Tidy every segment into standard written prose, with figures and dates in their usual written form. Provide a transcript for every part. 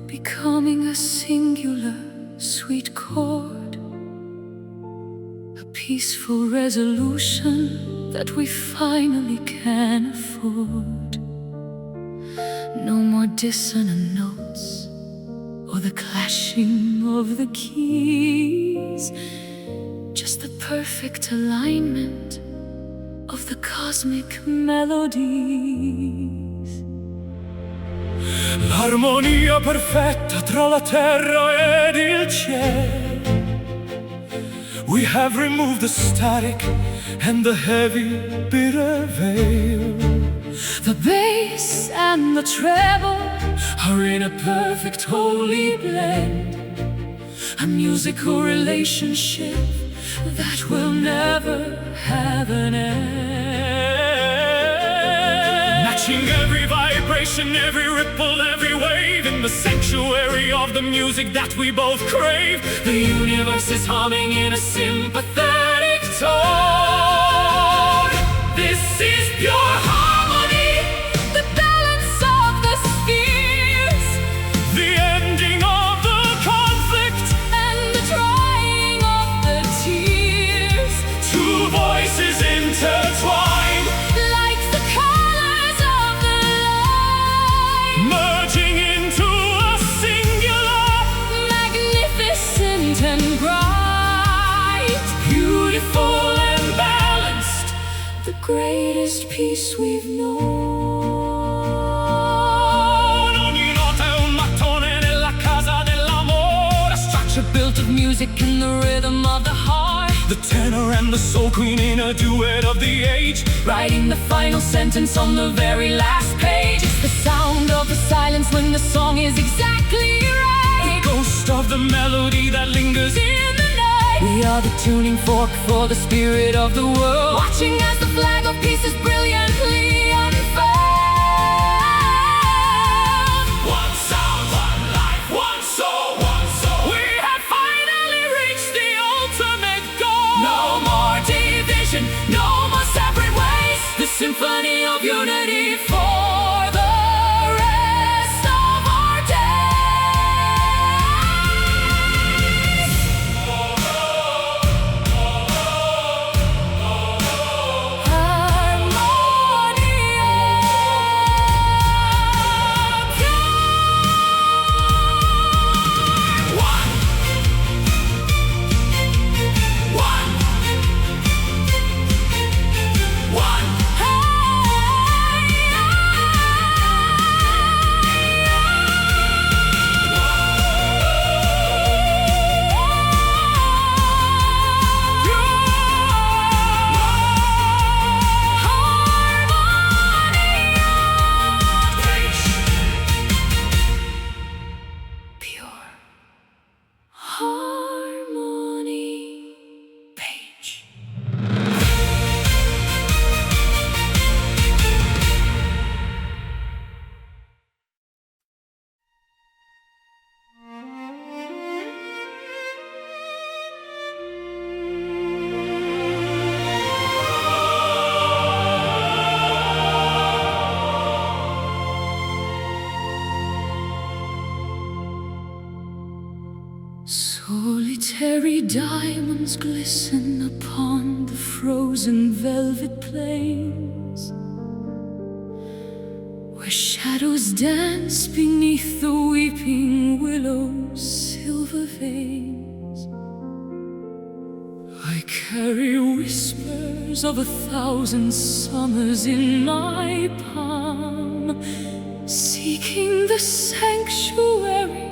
becoming a singular sweet chord, a peaceful resolution that we finally can afford. No more dissonant notes or the clashing of the keys, just the perfect alignment of the cosmic melodies. L'armonia perfetta tra la terra ed il cielo. We have removed the static and the heavy, bitter veil. The bass and the treble Are in a perfect holy blend, a musical relationship that will never have an end. matching every vibration, every ripple, every wave, in the sanctuary of the music that we both crave. The universe is humming in a sympathetic tone. This is pure harmony, The balance of the spheres the ending of the conflict, and the drying of the tears, two voices intertwined, like the colors of the light, merging into a singular, magnificent and bright, beautiful and balanced. the greatest peace we've known. Ogni nota è un mattone nella casa dell'amore, A structure built of music and the rhythm of the heart, the tenor and the soul queen in a duet of the age. writing the final sentence on the very last page. It's the sound of the silence when the song is exactly right, Ghost of the melody that lingers in the night. We are the tuning fork for the spirit of the world, watching as the flag of peace is brilliantly unfurled. one sound, one life, one soul, one soul. We have finally reached the ultimate goal. No more division, no more separate ways. The symphony of unity for the rest of our days. One, one, one. Pure harmony page. Solitary diamonds glisten upon the frozen velvet plains, where shadows dance beneath the weeping willow's silver veins. I carry whispers of 1,000 summers in my palm, seeking the sanctuary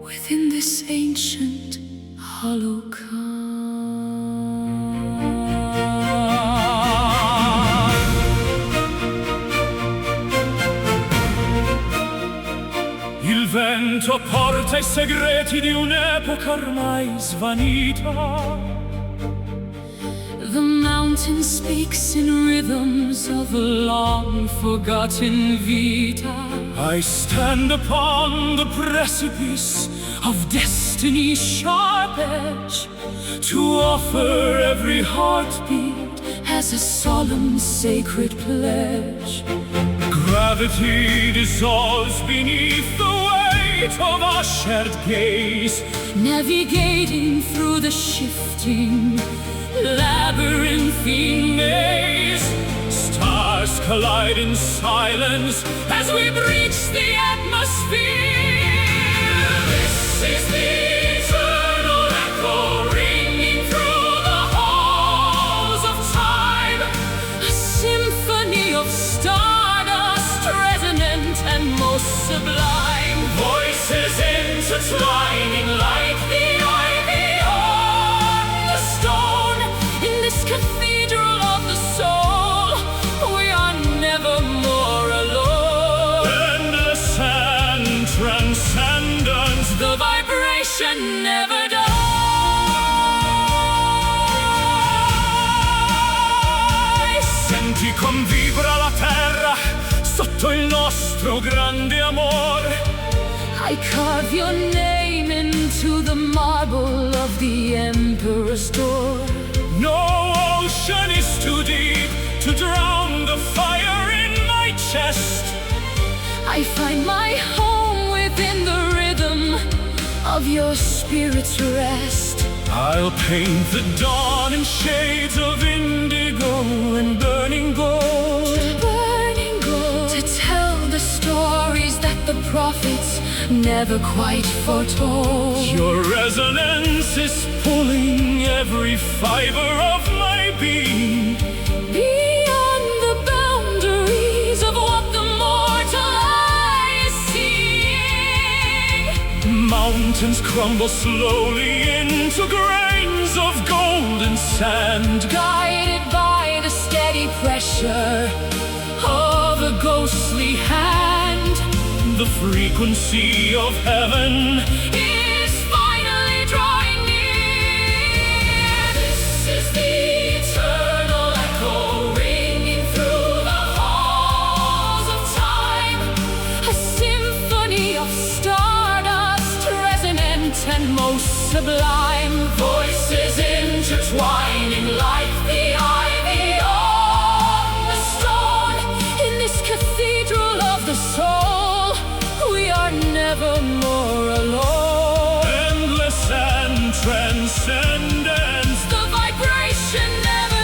within this ancient hollow calm. Il vento porta i segreti di un'epoca ormai svanita. The mountain speaks in rhythms of a long forgotten vita. I stand upon the precipice Of destiny's sharp edge, to offer every heartbeat as a solemn sacred pledge. gravity dissolves beneath the weight. of our shared gaze, navigating through the shifting labyrinthine maze. Stars collide in silence as we breach the atmosphere. This is the eternal echo ringing through the halls of time. A symphony of stardust, resonant and most sublime. Voices intertwining like the ivy on the stone. In this cathedral of the soul, we are never more alone. Endless and transcendent, The vibration never dies. senti come vibra la terra sotto il nostro grande amore. I carve your name into the marble of the emperor's door. No ocean is too deep to drown the fire in my chest. I find my home within the rhythm of your spirit's rest. I'll paint the dawn in shades of indigo and burning gold. Burning gold, to tell the stories that the prophets never quite foretold. Your resonance is pulling every fiber of my being. Beyond the boundaries of what the mortal eye is seeing. Mountains crumble slowly into grains of golden sand. Guided by the steady pressure of a ghostly hand. The frequency of heaven Is finally drawing near. This is the eternal echo ringing through the halls of time. A symphony of stardust, resonant and most sublime. Voices intertwining like the ivy on the stone. In this cathedral of the soul, we are never more alone. Endless and transcendent, The vibration never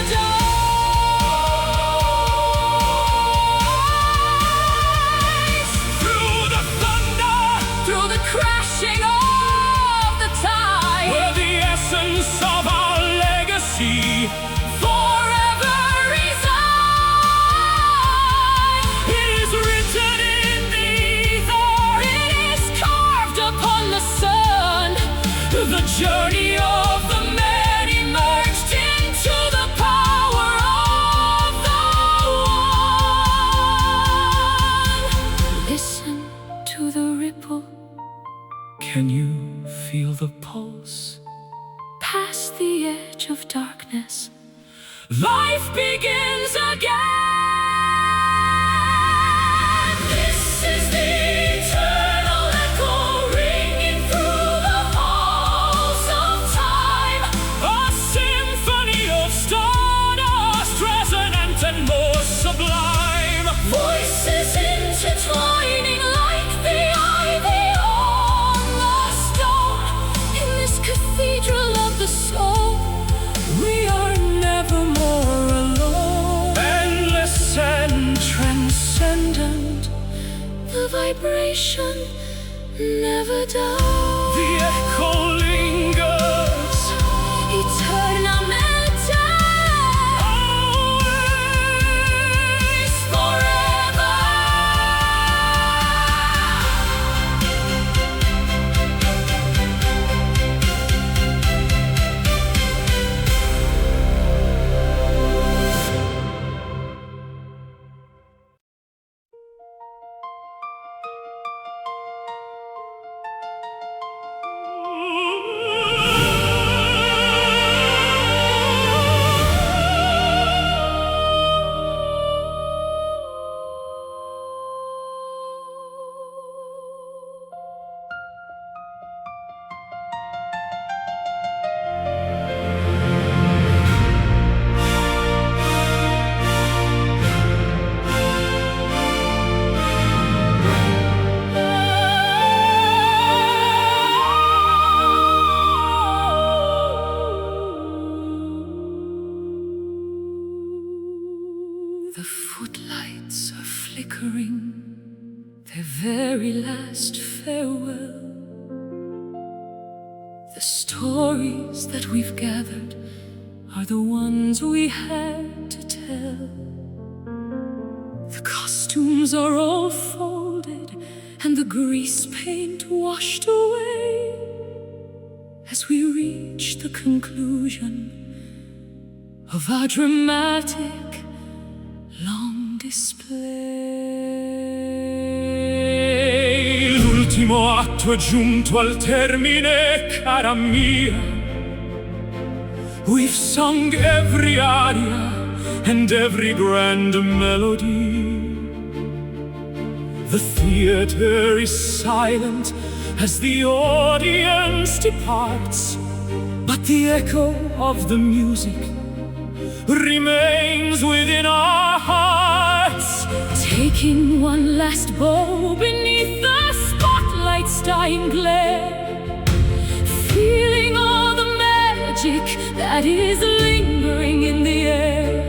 dies. through the thunder, Through the crashing of the tide, where the essence of our legacy forever reside. it is written in the ether. It is carved upon the sun. The journey of the many merged into the power of the one. Listen to the ripple Can you feel the pulse? past the edge of darkness. Life begins again. This is the eternal echo ringing through the halls of time. A symphony of stardust, resonant and more sublime. Voices intertwining like the ivy on the stone. In this cathedral of the soul, we are never more alone. Endless and Transcendent, the vibration never dies. the echo lingers. Eternamente, Always forever. farewell. The stories that we've gathered are the ones we had to tell. The costumes are all folded and the grease paint washed away as we reach the conclusion of our dramatic long display. L'ultimo atto è giunto al termine, cara mia. We've sung every aria and every grand melody. The theater is silent as the audience departs, but the echo of the music remains within our hearts. Taking one last bow beneath the spotlight's dying glare, feeling all the magic that is lingering in the air.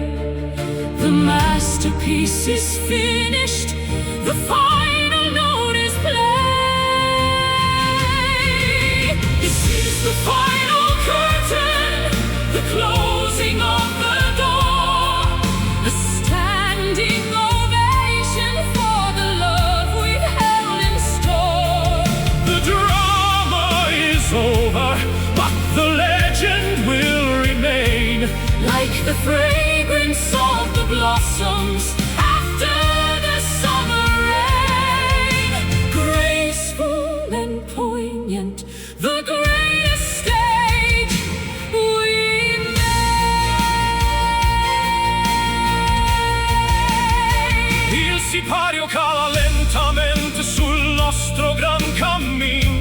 The masterpiece is finished, the final note is played. This is the final curtain, the closing of the door, a standing ovation for the love we've held in store. The drama is over, but the legend will remain, like the fragrance of the blossoms after the summer rain. Graceful and poignant, the greatest stage we made. il sipario cala lentamente sul nostro gran cammin.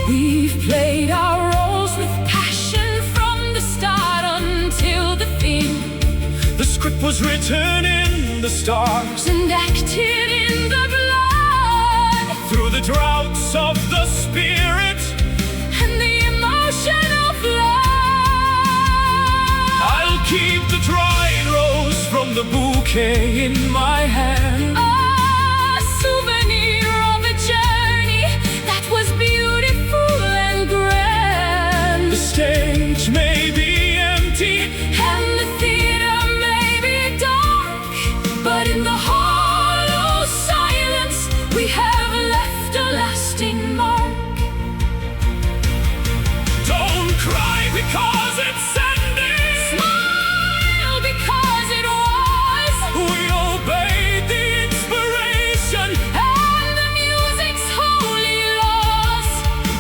We've played our roles with passion from the start until the theme. The script was written in the stars and acted in the blood. Through the droughts of the spirit and the emotional flood. I'll keep the dried rose from the bouquet in my hand, A souvenir of a journey that was beautiful and grand. the stage may be empty and the theater may be dark, but in the hollow silence we have left a lasting mark. Don't cry because it's ending, Smile because it was. we obeyed the inspiration And the music's holy laws,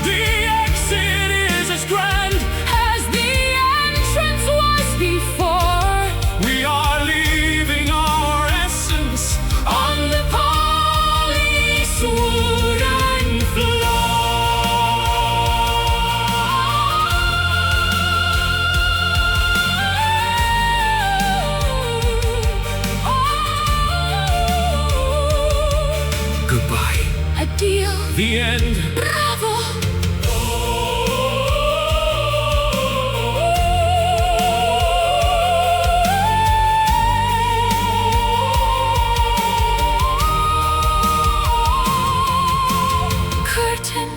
the exit is as grand as the entrance was before. we are leaving our essence On the polished wooden floor. goodbye, Addio, the end. bravo. Curtain,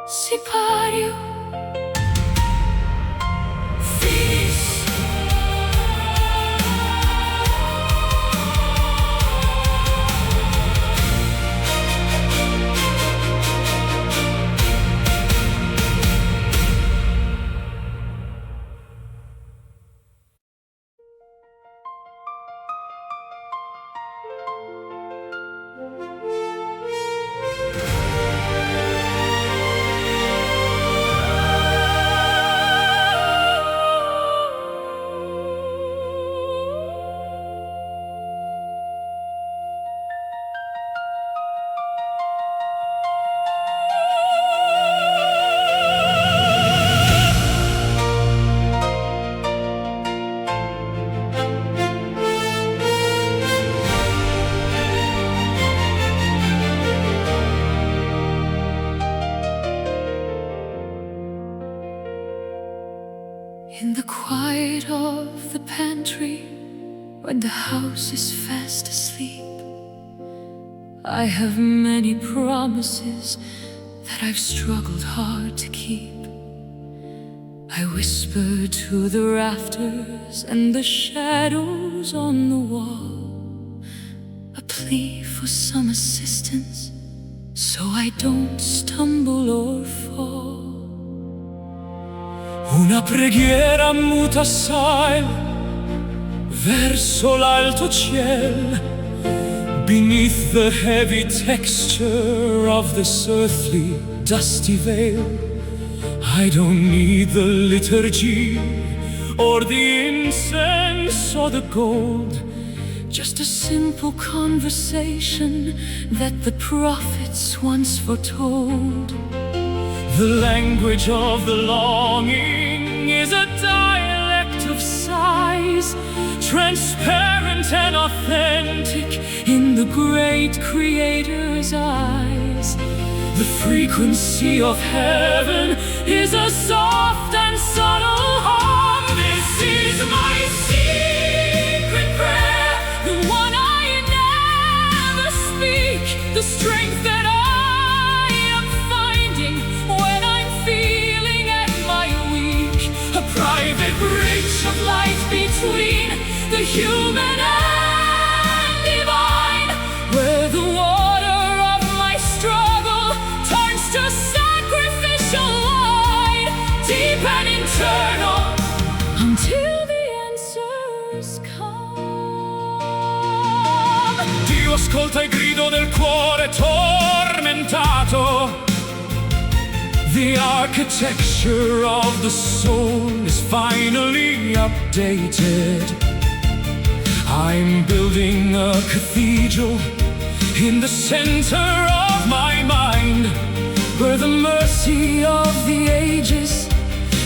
sipario, finish. In the quiet of the pantry, when the house is fast asleep, I have many promises that I've struggled hard to keep. I whisper to the rafters and the shadows on the wall, a plea for some assistance so I don't stumble or fall. Una preghiera muta assai verso l'alto ciel, beneath the heavy texture of this earthly dusty veil. I don't need the liturgy or the incense or the gold, just a simple conversation that the prophets once foretold. The language of the longing is a dialect of sighs, transparent and authentic in the great Creator's eyes. The frequency of heaven is a soft and subtle hum. This is my secret prayer, the one I never speak, the strength that I am finding when I'm feeling at my weak. A private bridge of light between the human and divine, where the water of my struggle turns to sacrificial wine, deep and internal, until the answers come. Dio ascolta il grido del cuore tormentato. The architecture of the soul is finally updated. I'm building a cathedral in the center of my mind, where the mercy of the ages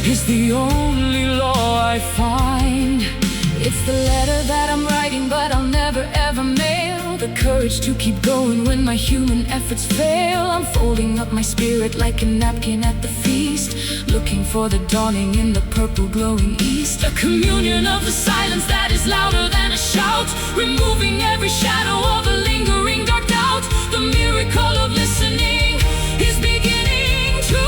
is the only law I find. It's the letter that I'm writing, but I'll never ever mail. The courage to keep going when my human efforts fail. I'm folding up my spirit like a napkin at the feast, looking for the dawning in the purple glowing east. A communion of the silence that is louder than a shout, removing every shadow of a lingering dark doubt. The miracle of listening is beginning to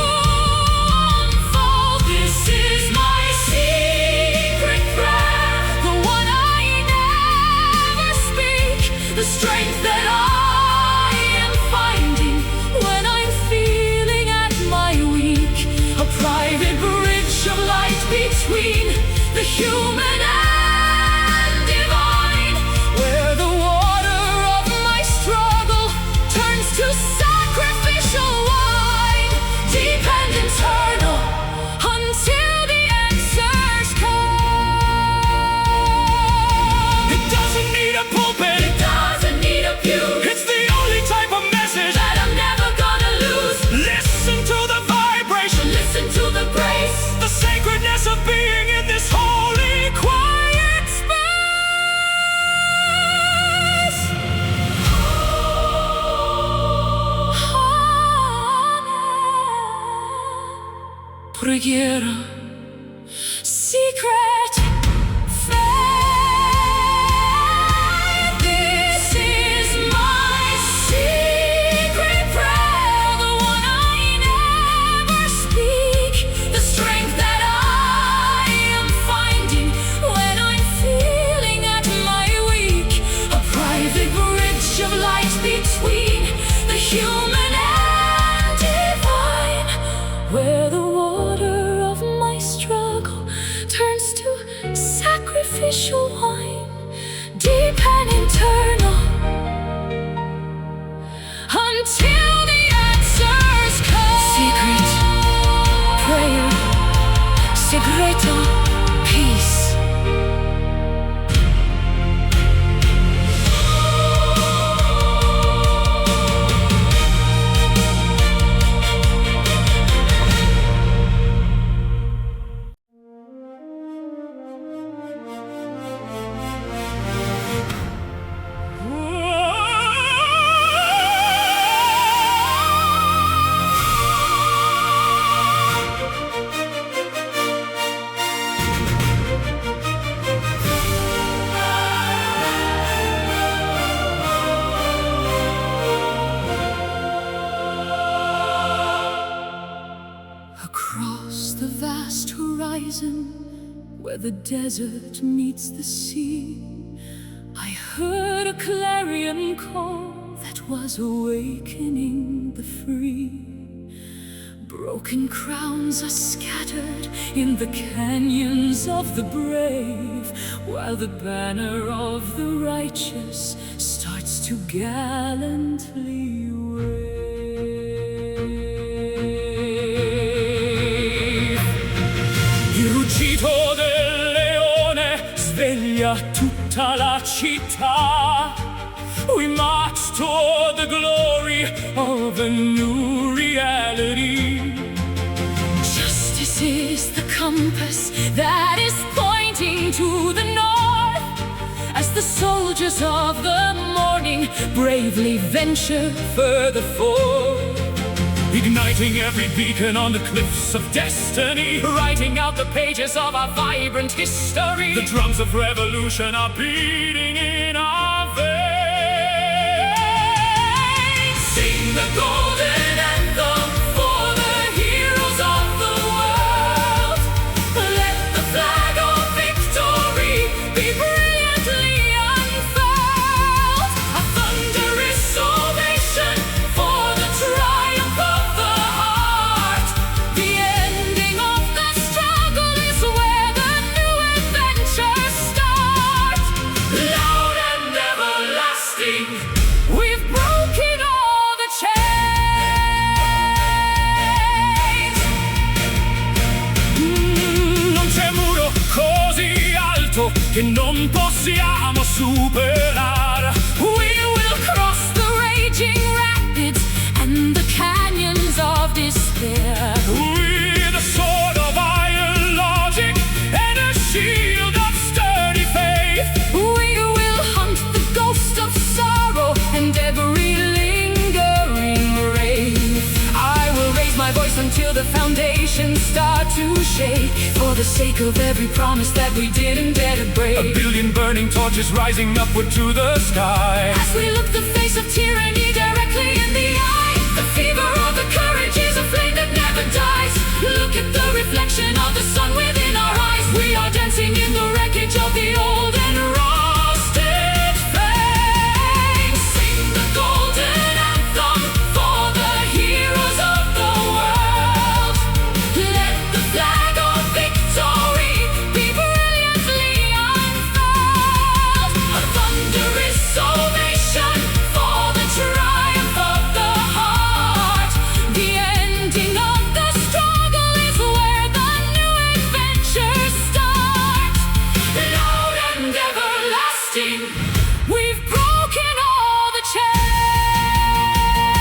unfold. This is my secret prayer, the one I never speak, the strength that I am finding when I'm feeling at my weak. A private bridge of light between the human and divine, where the water of my struggle turns to sacrificial wine, deep and internal, until the answers come. It doesn't need a pulpit, It doesn't need a pew, it's the only type of message that I'm never gonna lose. Listen to the vibration, Listen to the grace, the sacredness of being in this holy, quiet space. Preghiera, secret faith. This is my secret prayer, the one I never speak, the strength that I am finding when I'm feeling at my weak. A private bridge of light between the human and divine, where the water of my struggle turns to sacrificial wine, deep and internal, until the answers come. Secret prayer, segreto, peace. horizon, where the desert meets the sea, I heard a clarion call that was awakening the free. Broken crowns are scattered in the canyons of the brave, while the banner of the righteous starts to gallantly wave. Il ruggito del leone sveglia tutta la città. We march toward the glory of a new reality. Justice is the compass that is pointing to the north, as the soldiers of the morning bravely venture further forth. Igniting every beacon on the cliffs of destiny, Writing out the pages of our vibrant history. the drums of revolution are beating in our veins. Sing the golden anthem for the heroes of the world. Let the flag of victory be brilliantly unfurled. A thunderous ovation for the triumph of the heart. The ending of the struggle is where the new adventures start. Loud and everlasting, we've broken all the chains. Non c'è muro così alto che non possiamo superare. We will cross the raging rapids and the canyons of despair. With a sword of iron logic and a shield of sturdy faith. We will hunt the ghost of sorrow and every lingering wraith. I will raise my voice until the foundations start to shake, for the sake of every promise that we didn't dare to break. A billion burning torches rising upward to the sky. As we look the face of tyranny directly in the eye, the fever of the courage is a flame that never dies. Look at the reflection of the sun within our eyes. We are dancing in the wreckage of the old and rusted flames. Sing the golden anthem for the heroes of the world. Let the flag of victory be brilliantly unfurled. A thunderous ovation for the triumph of the heart. The ending of the struggle is where the new adventures start. Loud and everlasting, we've broken all the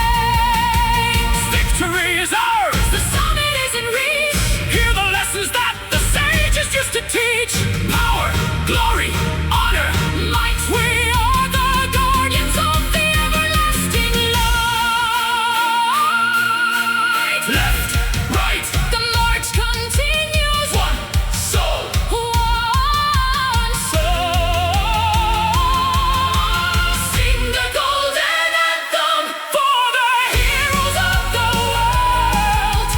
chains. Victory is ours! The summit is in reach. Hear the lessons that the sages used to teach. Power, glory, honor, Might, we are the guardians of the everlasting light. left, right, The march continues. one soul. One soul. Sing the golden anthem For the heroes of the world.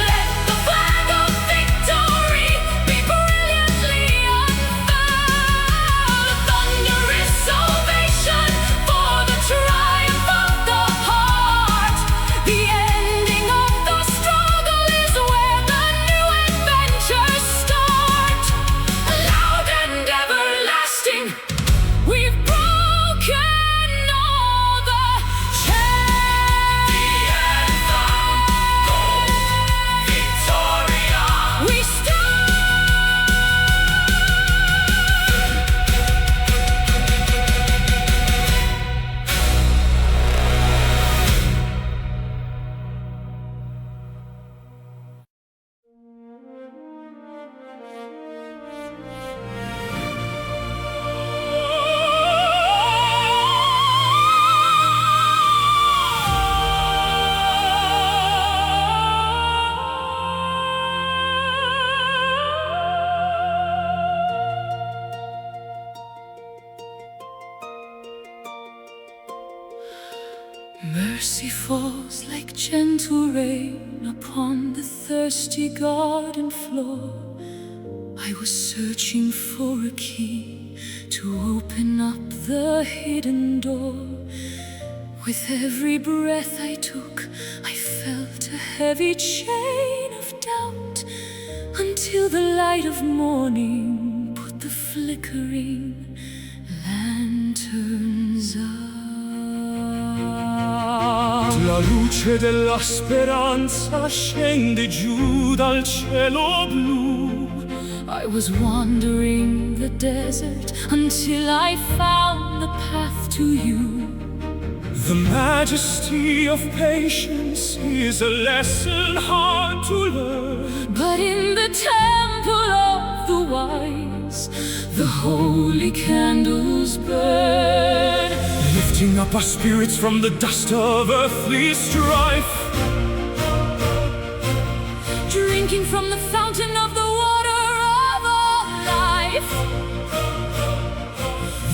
Let the flag of victory be brilliantly unfurled. A thunderous ovation for the triumph of the heart. The ending of the struggle is where the new adventures start. Loud and everlasting, we've broken all the chains. The anthem, go Victoria. We Mercy falls like gentle rain upon the thirsty garden floor. I was searching for a key to open up the hidden door. With every breath I took, I felt a heavy chain of doubt, until the light of morning put the flickering lanterns out. La luce della speranza scende giù dal cielo blu. I was wandering the desert until I found the path to you. The majesty of patience is a lesson hard to learn, but in the temple of the wise, the holy candles burn, lifting up our spirits from the dust of earthly strife, drinking from the fountain of the water of all life.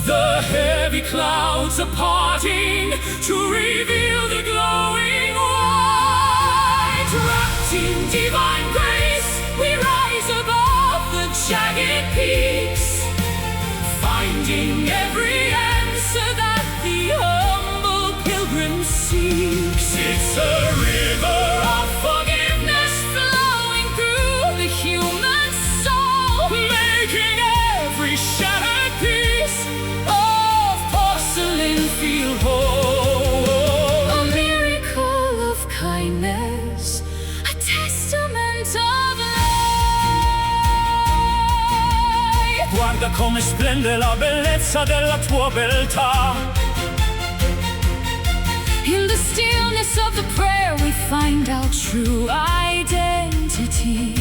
The heavy clouds are parting to reveal the glowing white. Wrapped in divine grace, we rise above the jagged peaks, finding every answer that the humble pilgrim seeks. It's a river of forgiveness flowing through the human soul, making every shattered piece of porcelain feel whole. A miracle of kindness, a testament of life. Guarda come splende la bellezza della tua beltà. In the stillness of the prayer we find our true identity.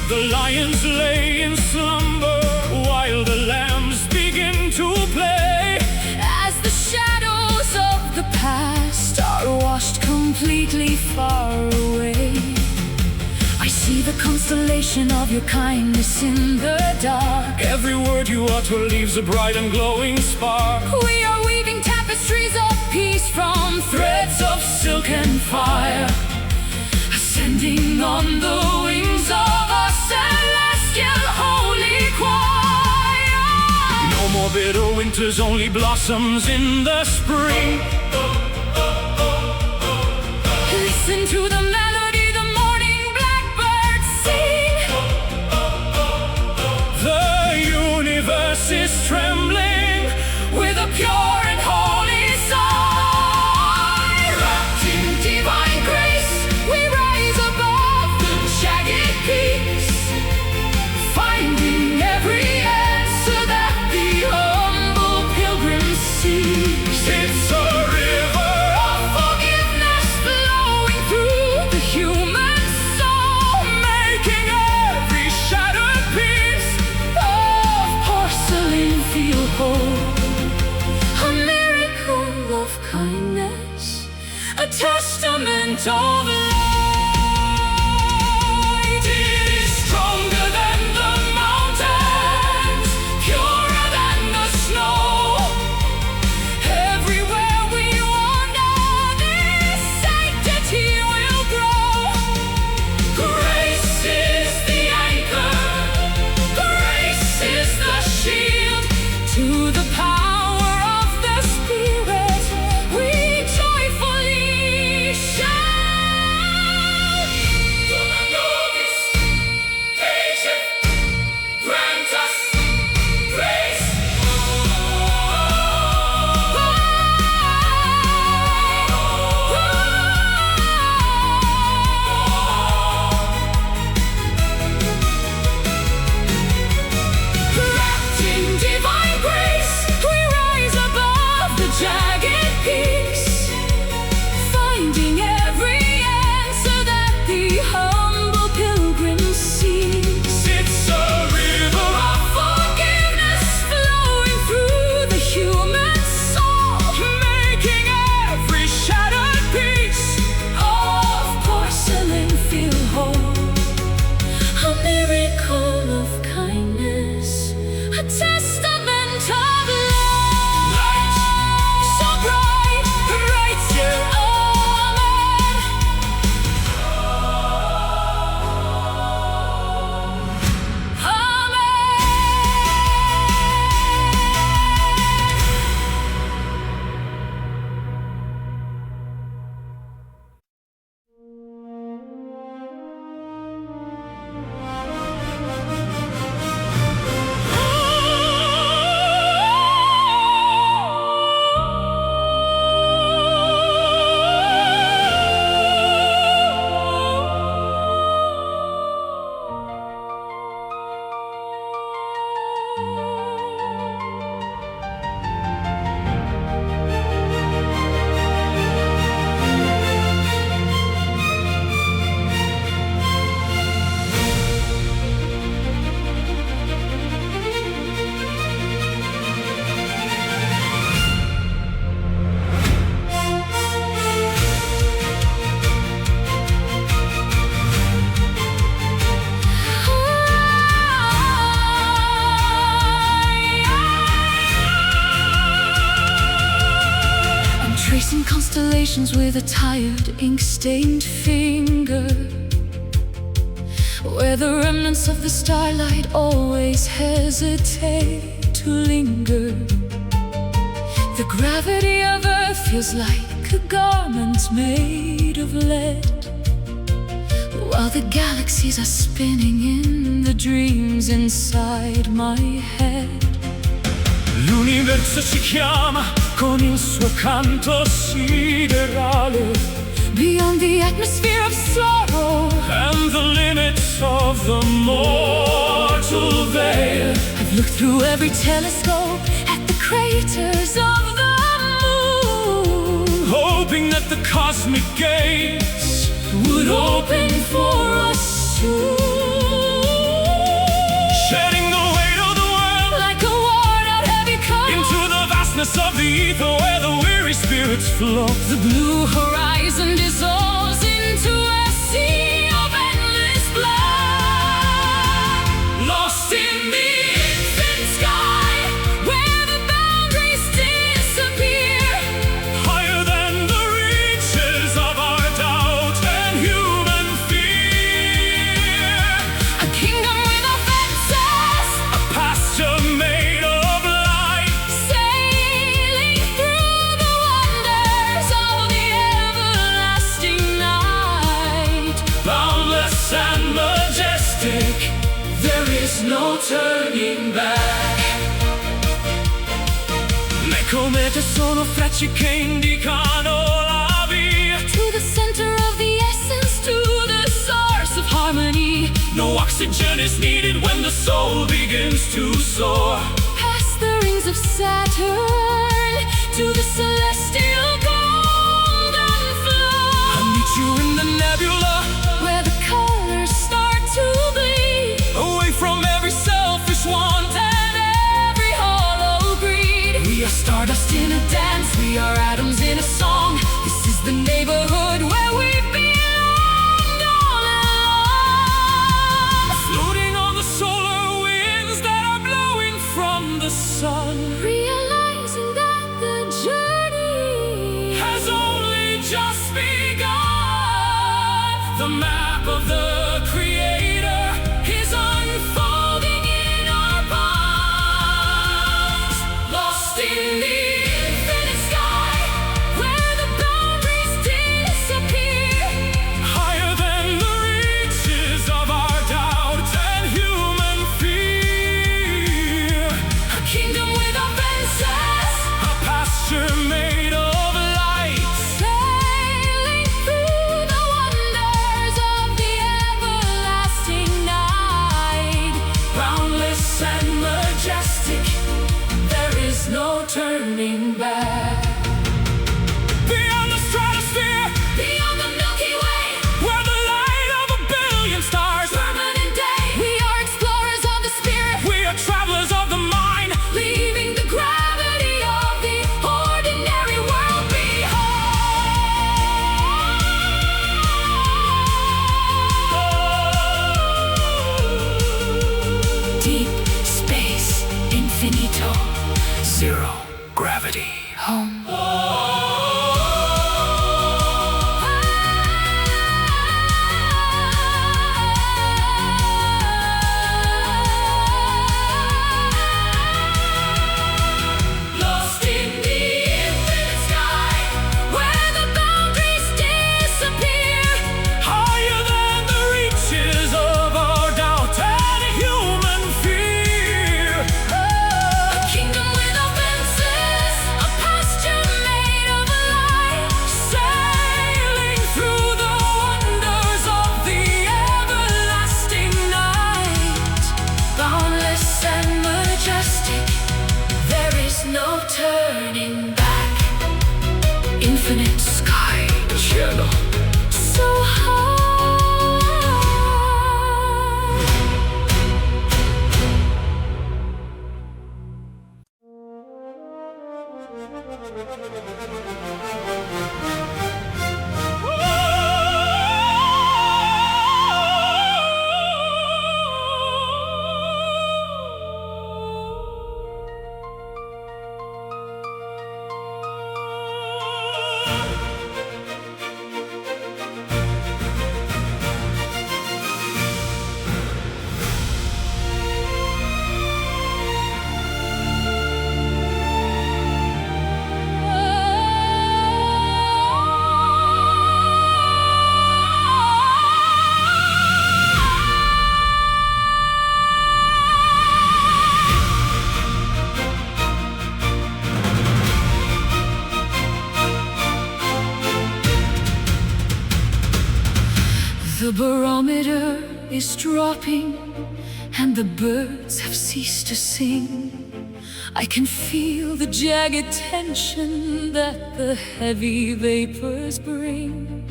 The lions lay in slumber while the lambs begin to play. As the shadows of the past are washed completely far away, I see the constellation of your kindness in the dark. Every word you utter leaves a bright and glowing spark. We are weaving tapestries of peace from threads of silk and fire, ascending on the wings of a celestial holy choir. No more bitter winters, only blossoms in the spring. Listen to the melody the morning blackbirds sing. The universe is trembling with a pure and holy sigh. Wrapped in divine grace, we rise above the jagged peaks, finding every answer that the humble pilgrim seeks. It's a river of forgiveness flowing through the human soul, making every shattered piece of porcelain feel whole. A miracle of kindness, a testament of light. It is stronger than the mountains, purer than the snow. Everywhere we wander, this sanctity will grow. Grace is the anchor, Grace is the shield. To the power of the Spirit we joyfully shout. constellations with a tired, ink-stained finger, where the remnants of the starlight always hesitate to linger. The gravity of Earth feels like a garment made of lead, while the galaxies are spinning in the dreams inside my head. L'universo ci chiama con il suo canto siderale, beyond the atmosphere of sorrow and the limits of the mortal veil. I've looked through every telescope at the craters of the moon, hoping that the cosmic gates would open for us soon, shedding the weight of the world like a worn-out heavy coat into the vastness of the ether where the weary spirits float. The blue horizon dissolves into a sea of endless black, Lost in the infinite sky where the boundaries disappear, higher than the reaches of our doubt and human fear. a kingdom without fences, A pasture made of light, sailing through the wonders of the everlasting night. boundless and majestic, there is no turning back. Le comete sono frecce che indicano la via, To the center of the essence, to the source of harmony. no oxygen is needed when the soul begins to soar. Past the rings of Saturn, to the celestial golden flow. I meet you in the nebula, Where the colors start to bleed, away from every selfish want. and every hollow greed. We are Stardust in a dance, we are atoms in a song. This is the neighborhood where we belong all along. floating on the solar winds that are blowing from the sun. Realizing that the journey Has only just begun. The map of the Creator is unfolding in our palms. Lost in the infinite sky The barometer is dropping and the birds have ceased to sing. I can feel the jagged tension that the heavy vapors bring.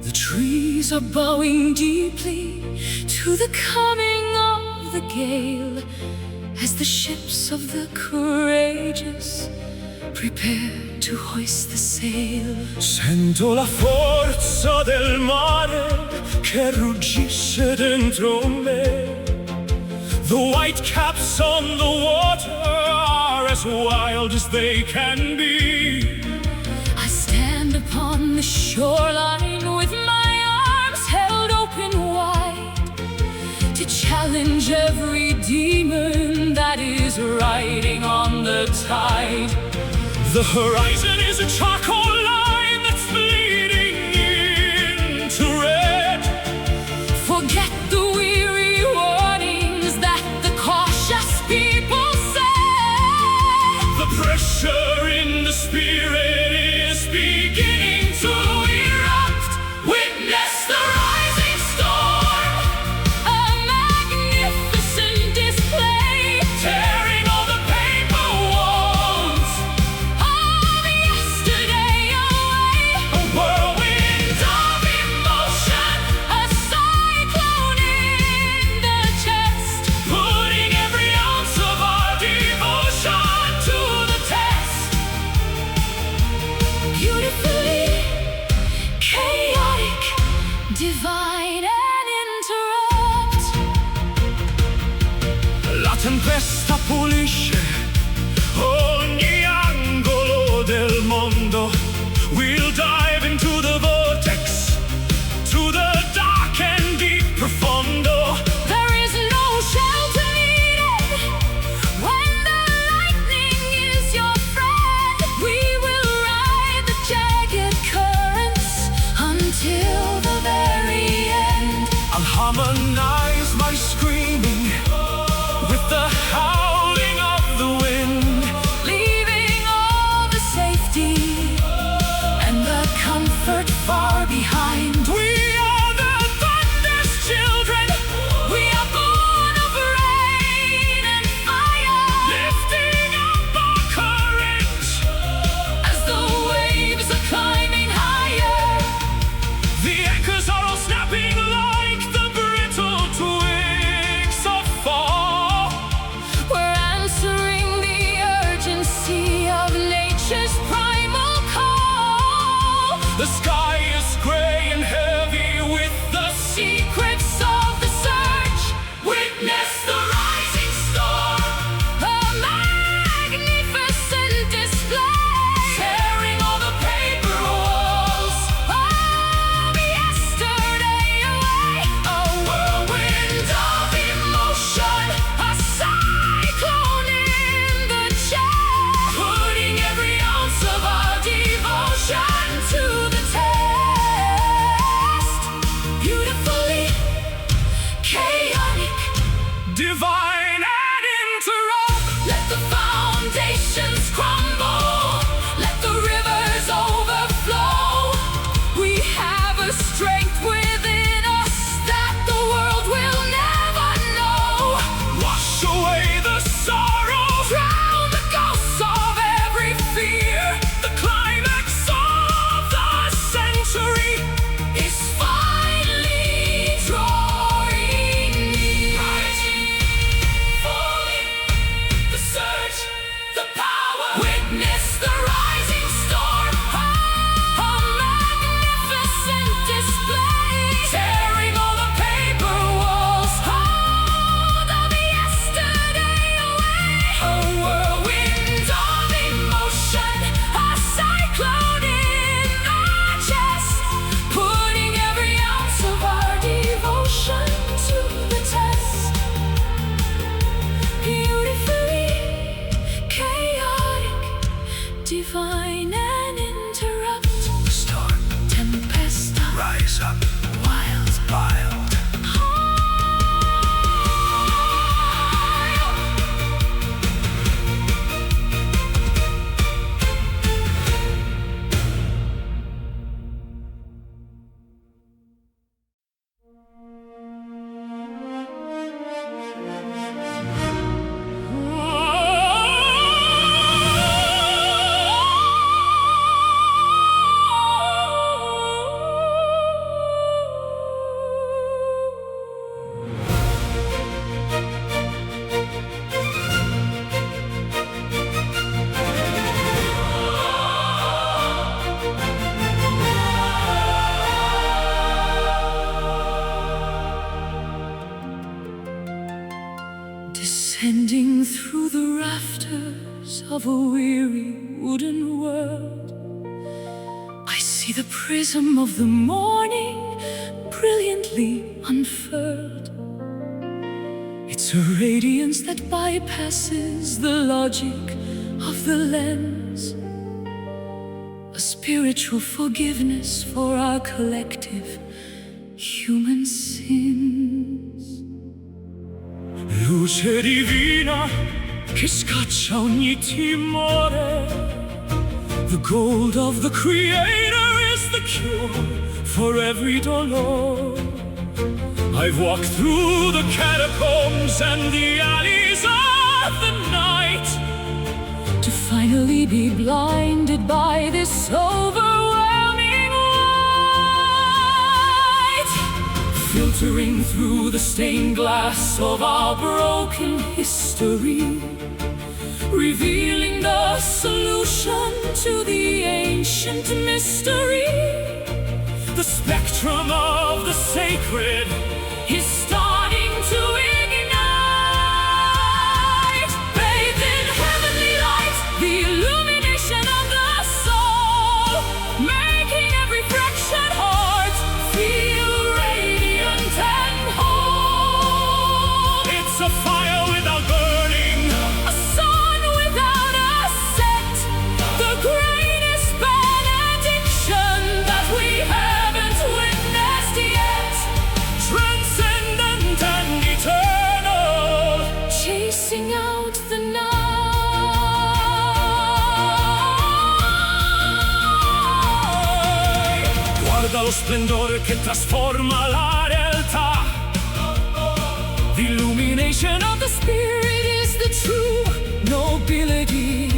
The trees are bowing deeply to the coming of the gale, as the ships of the courageous prepare to hoist the sail. Sento la forza del mare che ruggisce dentro me. The white caps on the water are as wild as they can be. I stand upon the shoreline with my arms held open wide, to challenge every demon that is riding on the tide. The horizon is a charcoal line that's bleeding into red. Forget the weary warnings that the cautious people say. The pressure in the spirit is beginning to erupt. Witness the rising storm, A magnificent display, tearing all the paper walls. of yesterday away. A whirlwind of emotion, A cyclone in the chest, putting every ounce of our devotion to the test. beautifully chaotic, divine and interrupt. La tempesta pulisce ogni angolo del mondo. We'll dive into the vortex, to the dark and deep profondo. There is no shelter needed when the lightning is your friend. We will ride the jagged currents until the very end. I'll harmonize my screaming with the howling of the wind. Leaving all the safety and the comfort far behind. We are the thunder's children. We are born of rain and fire, Lifting up our courage as the waves are climbing higher. The anchors are all snapping like the brittle twigs of fall. We're answering the urgency of nature's primal call. The sky is gray and heavy with the Secrets of the search, witness the rising storm, a magnificent display, tearing all the paper walls. of yesterday away. A whirlwind of emotion, A cyclone in the chest, putting every ounce of our devotion to the test. through the rafters of a weary wooden world, I see the prism of the morning brilliantly unfurled. It's a radiance that bypasses the logic of the lens, a spiritual forgiveness for our collective human sins. Luce divina che scaccia ogni timore. The gold of the Creator is the cure for every dolor. I've walked through the catacombs and the alleys of the night to finally be blinded by this overwhelming light, filtering through the stained glass of our broken history, revealing the solution to the ancient mystery. The spectrum of the sacred is starting to ignite, bathed in heavenly light, the illumination of the soul, making every fractured heart feel radiant and whole. It's a fire without burning, a sun without a set, the greatest benediction that we haven't witnessed yet. transcendent and eternal, Chasing out the night. Guarda lo splendore che trasforma la realtà. The illumination of the spirit is the true nobility.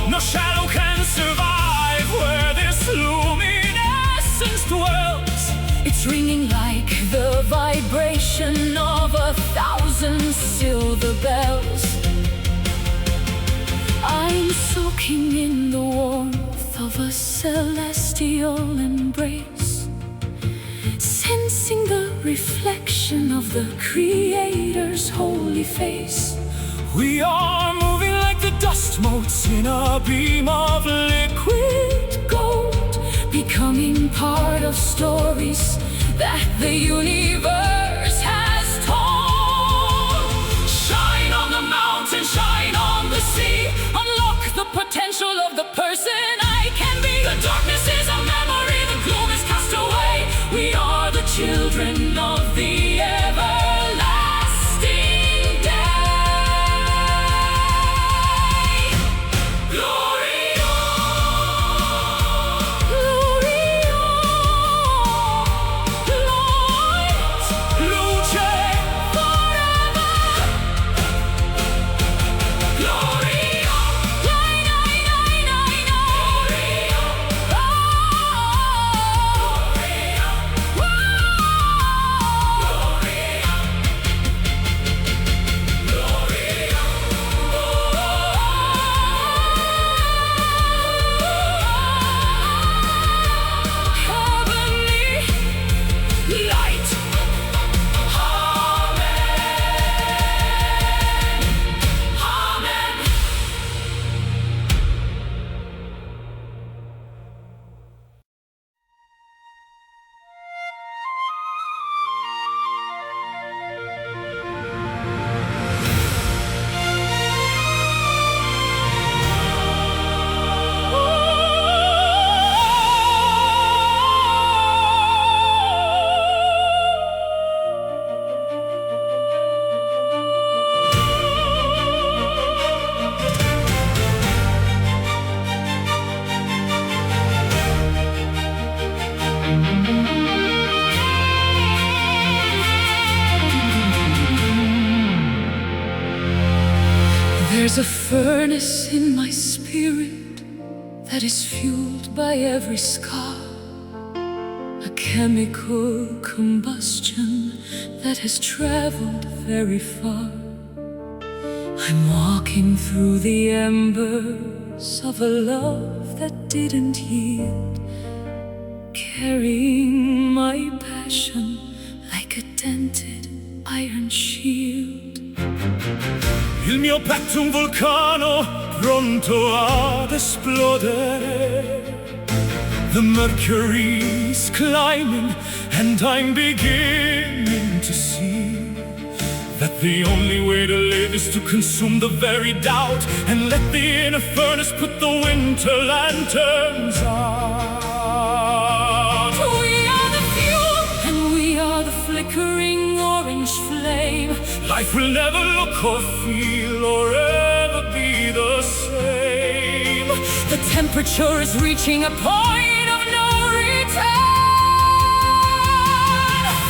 No shadow can survive where this luminescence dwells. It's ringing like the vibration of 1,000 silver bells. I'm soaking in the warmth of a celestial embrace, sensing the reflection of the Creator's holy face. We are moving like the dust motes in a beam of liquid Gold, becoming part of stories that the universe has told. Shine on the mountain, shine on the sea, unlock the potential of the person I can be. The darkness is a memory, the gloom is cast away. We are the children of the everlasting day. Glory on, glory on, light, luce. forever. Glory on, glory on, heavenly light. Amen. Amen. There's a furnace in my spirit that is fueled by every scar, a chemical combustion that has traveled very far. I'm walking through the embers of a love that didn't yield, carrying my passion like a dented iron shield. Il mio petto un vulcano pronto ad esplodere. The mercury's climbing, and I'm beginning to see that the only way to live is to consume the very doubt, and let the inner furnace put the winter lanterns out. We are the fuel, and we are the flickering orange flame. Life will never look or feel or ever be the same. The temperature is reaching a point of no return.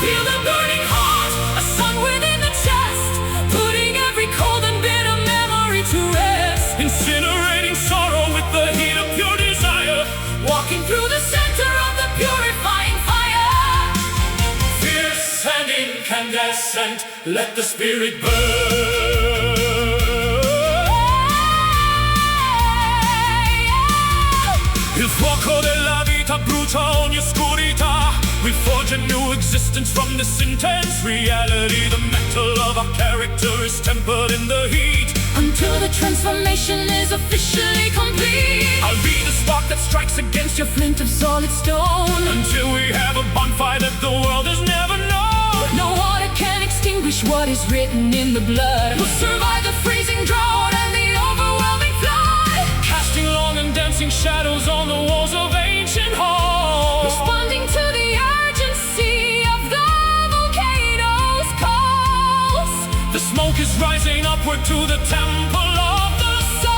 Feel the burning heart, a sun within the chest, putting every cold and bitter memory to rest. Incinerating sorrow with the heat of pure desire, Walking through the center of the purifying fire. fierce and incandescent, let the spirit burn. Il fuoco della vita brucia ogni oscurità. We forge a new existence from this intense reality. The metal of our character is tempered in the heat, Until the transformation is officially complete. I'll be the spark that strikes against your Flint of solid stone. until we have a bonfire that the world has never known. No water can extinguish what is written in the blood. We'll survive the freezing drought and the overwhelming flood. Casting long and dancing shadows on the walls of ancient halls. Responding to the urgency of the volcano's calls. The smoke is rising upward to the temple of the sun.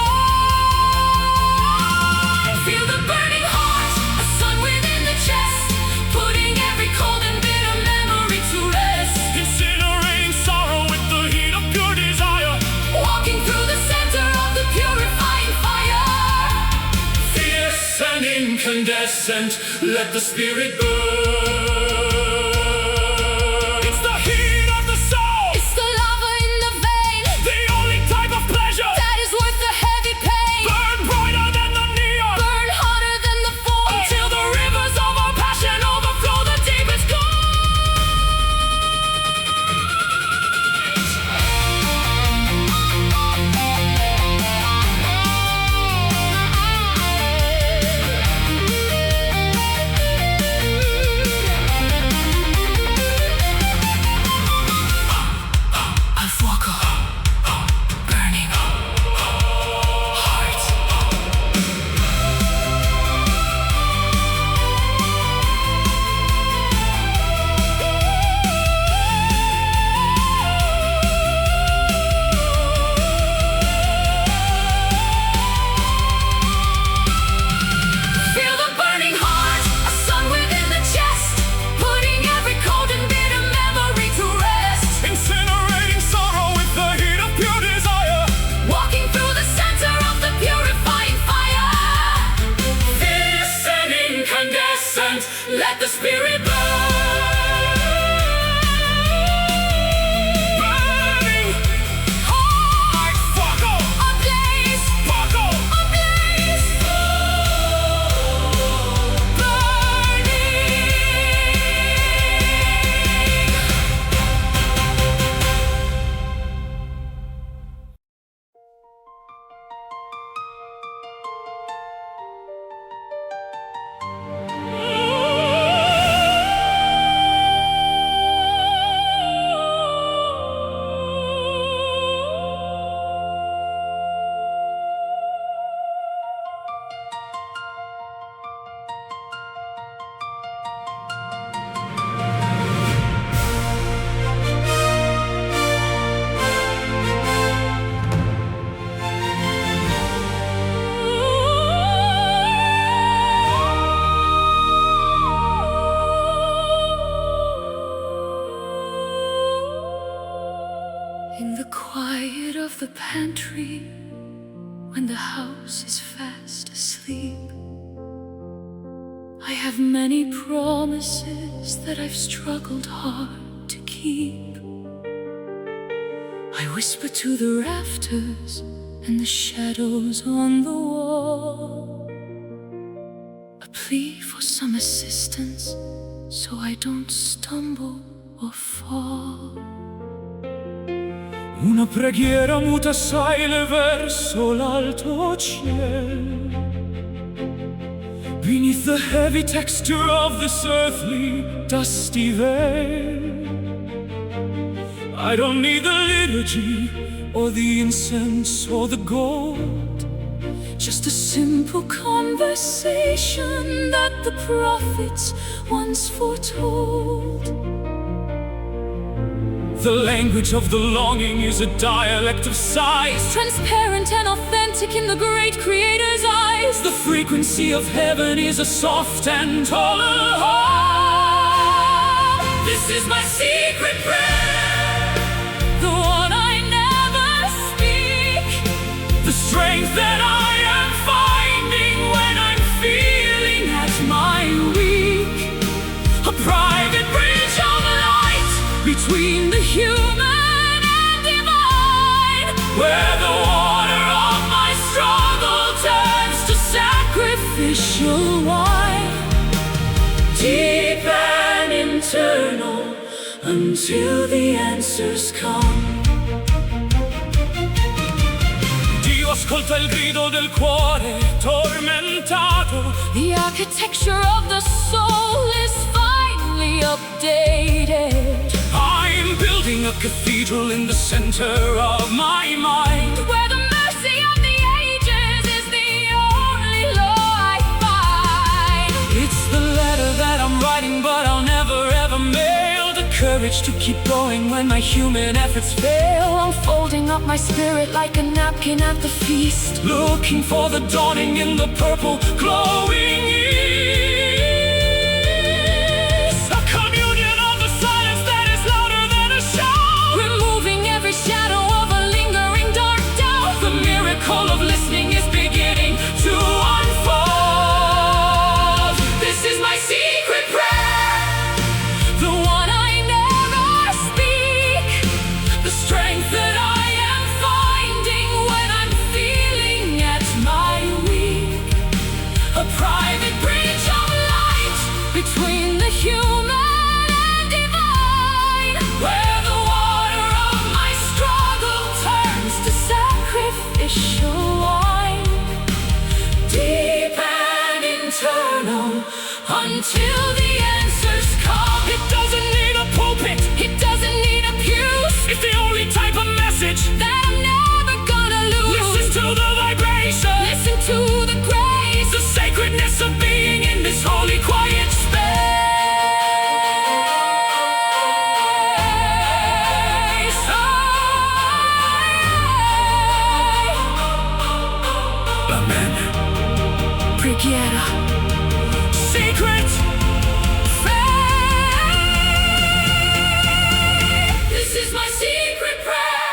Feel the burning heart, a sun within the chest, putting every cold and bitter memory to rest. Incinerating sorrow with the heat of pure desire, Walking through the center of the purifying fire. fierce and incandescent, let the spirit burn. It's the heat of the soul, It's the lava in the vein the only type of pleasure. that is worth the heavy pain. Burn brighter than the neon, Burn hotter than the flame. until the rivers of our passion overflow the deepest gold. A fuoco, burning heart. Feel the burning heart, a sun within the chest, putting every cold and bitter memory to rest. Incinerating sorrow with the heat of pure desire, Walking through the center of the purifying fire. fierce and incandescent, Let the spirit burn. burning heart. Fuego, Ablaze, fuego, ablaze, In the quiet of the pantry, when the house is fast asleep, I have many promises that I've struggled hard to keep. I whisper to the rafters and the shadows on the wall, a plea for some assistance so I don't stumble or fall. Una preghiera muta sale verso l'alto cielo. Beneath the heavy texture of this earthly dusty veil, I don't need the liturgy or the incense or the gold, just a simple conversation that the prophets once foretold. The language of the longing is a dialect of sighs, transparent and authentic in the great Creator's eyes. The frequency of heaven is a soft and taller hum. This is my secret prayer, the one I never speak, the strength that I am finding when I'm feeling at my weak. A private bridge of light between the human and divine, where the water of my struggle turns to sacrificial wine, deep and internal, until the answers come. Dio ascolta il grido del cuore tormentato. The architecture of the soul is finally updated. I'm building a cathedral in the center of my mind, where the mercy of the ages is the only law I find. It's the letter that I'm writing, but I'll never ever mail. The courage to keep going when my human efforts fail. Unfolding up my spirit like a napkin at the feast, looking for the dawning in the purple glowing east. A communion of the silence that is louder than a shout, removing every shadow of a lingering dark doubt. The miracle of listening is beginning to unfold. This is my secret prayer, the one I never speak, the strength that I am finding when I'm feeling at my weak. A private bridge of light between the human and divine, where the water of my struggle turns to sacrificial wine, deep and internal, until the answers come. It doesn't need a pulpit, it doesn't need a pew. it's the only type of message that I'm never gonna lose. Listen to the vibration, listen to the grace, the sacredness of being in this holy quiet space. Amen. Preghiera, Secret faith. This is my secret prayer,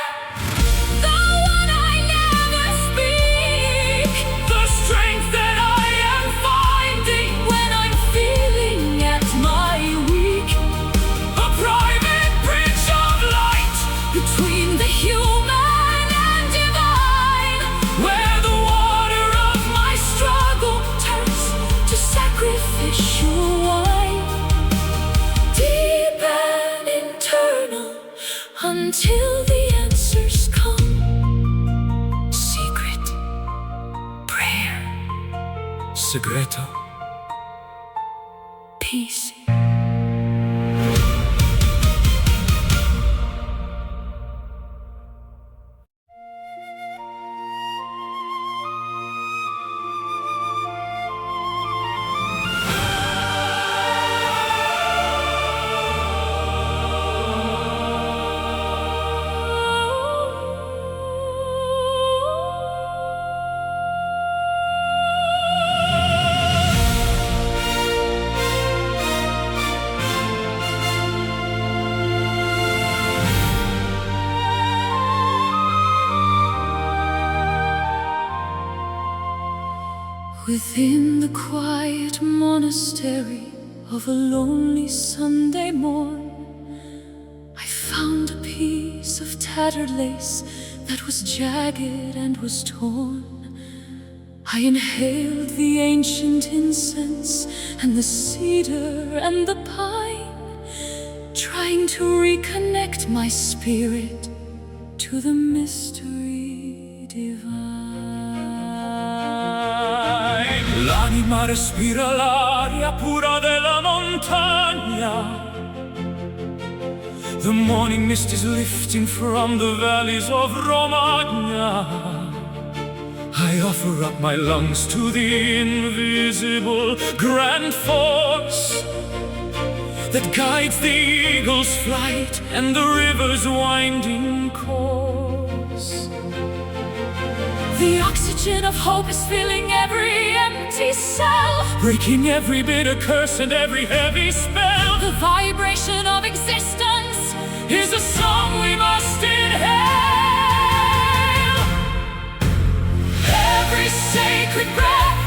the one I never speak, the strength that I am finding when I'm feeling at my weak. a private bridge of light Between the human and divine, where the water of my struggle turns to sacrificial wine, deep and internal, until the answers come. Secret prayer, Segreto. peace. Within the quiet monastery of a lonely Sunday morn, I found a piece of tattered lace that was jagged and was torn. I inhaled the ancient incense and the cedar and the pine, trying to reconnect my spirit to the mystery divine. L'anima respira l'aria pura della montagna. The morning mist is lifting from the valleys of Romagna. I offer up my lungs to the invisible grand force that guides the eagle's flight and the river's winding course. The oxygen of hope is filling every empty cell, breaking every bitter curse and every heavy spell. The vibration of existence is a song we must inhale. Every sacred breath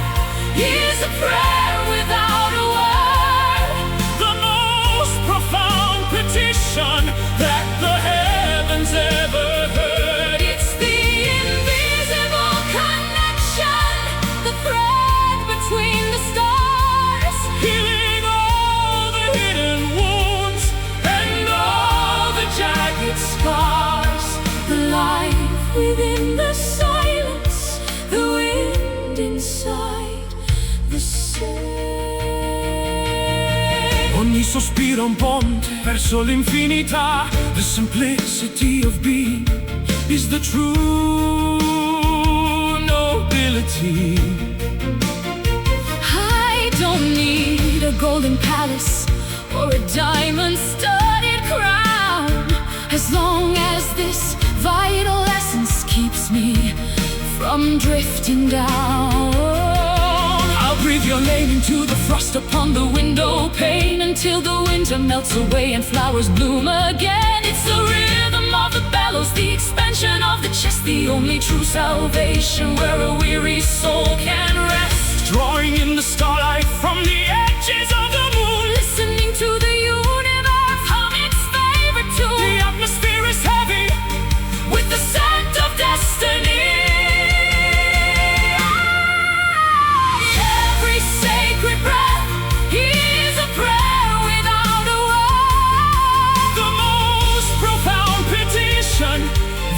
is a prayer without a word, the most profound petition that the heavens ever heard. It's the invisible connection, the thread between the stars, healing all the hidden wounds and all the jagged scars. The life within the silence, the wind inside the sea. Ogni sospiro un ponte verso l'infinità. The simplicity of being is the true nobility. I don't need a golden palace or a diamond-studded crown, as long as this vital essence keeps me from drifting down. I'll breathe your name into the frost upon the window pane until the winter melts away and flowers bloom again. It's the rhythm of the bellows, the expansion of the chest, the only true salvation where a weary soul can rest. Drawing in the starlight from the edges of the moon, listening to the universe hum its favorite tune. The atmosphere is heavy with the scent of destiny. Sacred breath is a prayer without a word, the most profound petition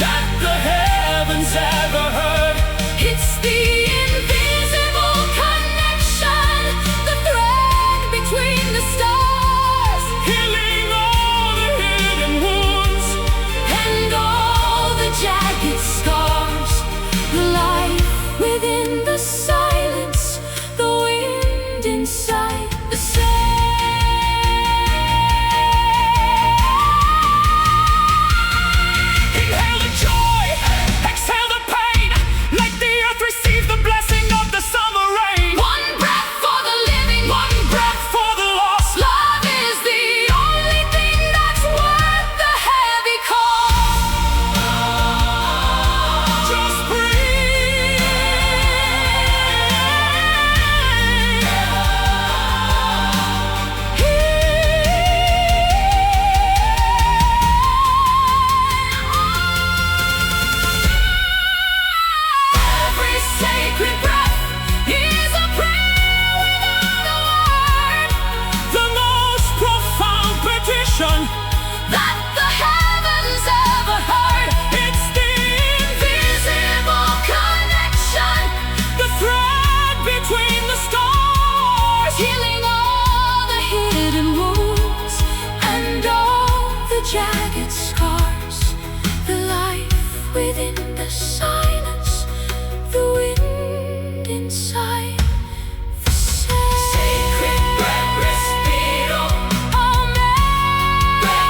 that the heavens ever heard. It's the invisible connection, the thread between the stars, healing all the hidden wounds and all the jagged scars. Life within the silence, the wind inside the sea. Inhale the joy, exhale the pain. Let the earth receive the blessing of the summer rain. One breath for the living, one breath for the lost. Love is the only thing that's worth the heavy cost. Just breathe. Every sacred breath is a prayer without a word, The most profound petition that the heavens ever heard. it's the Invisible connection, the thread between the stars. healing all the hidden wounds and all the jagged scars. The life within the silence, the wind inside the sea. Sacred breath, respiro. Amen.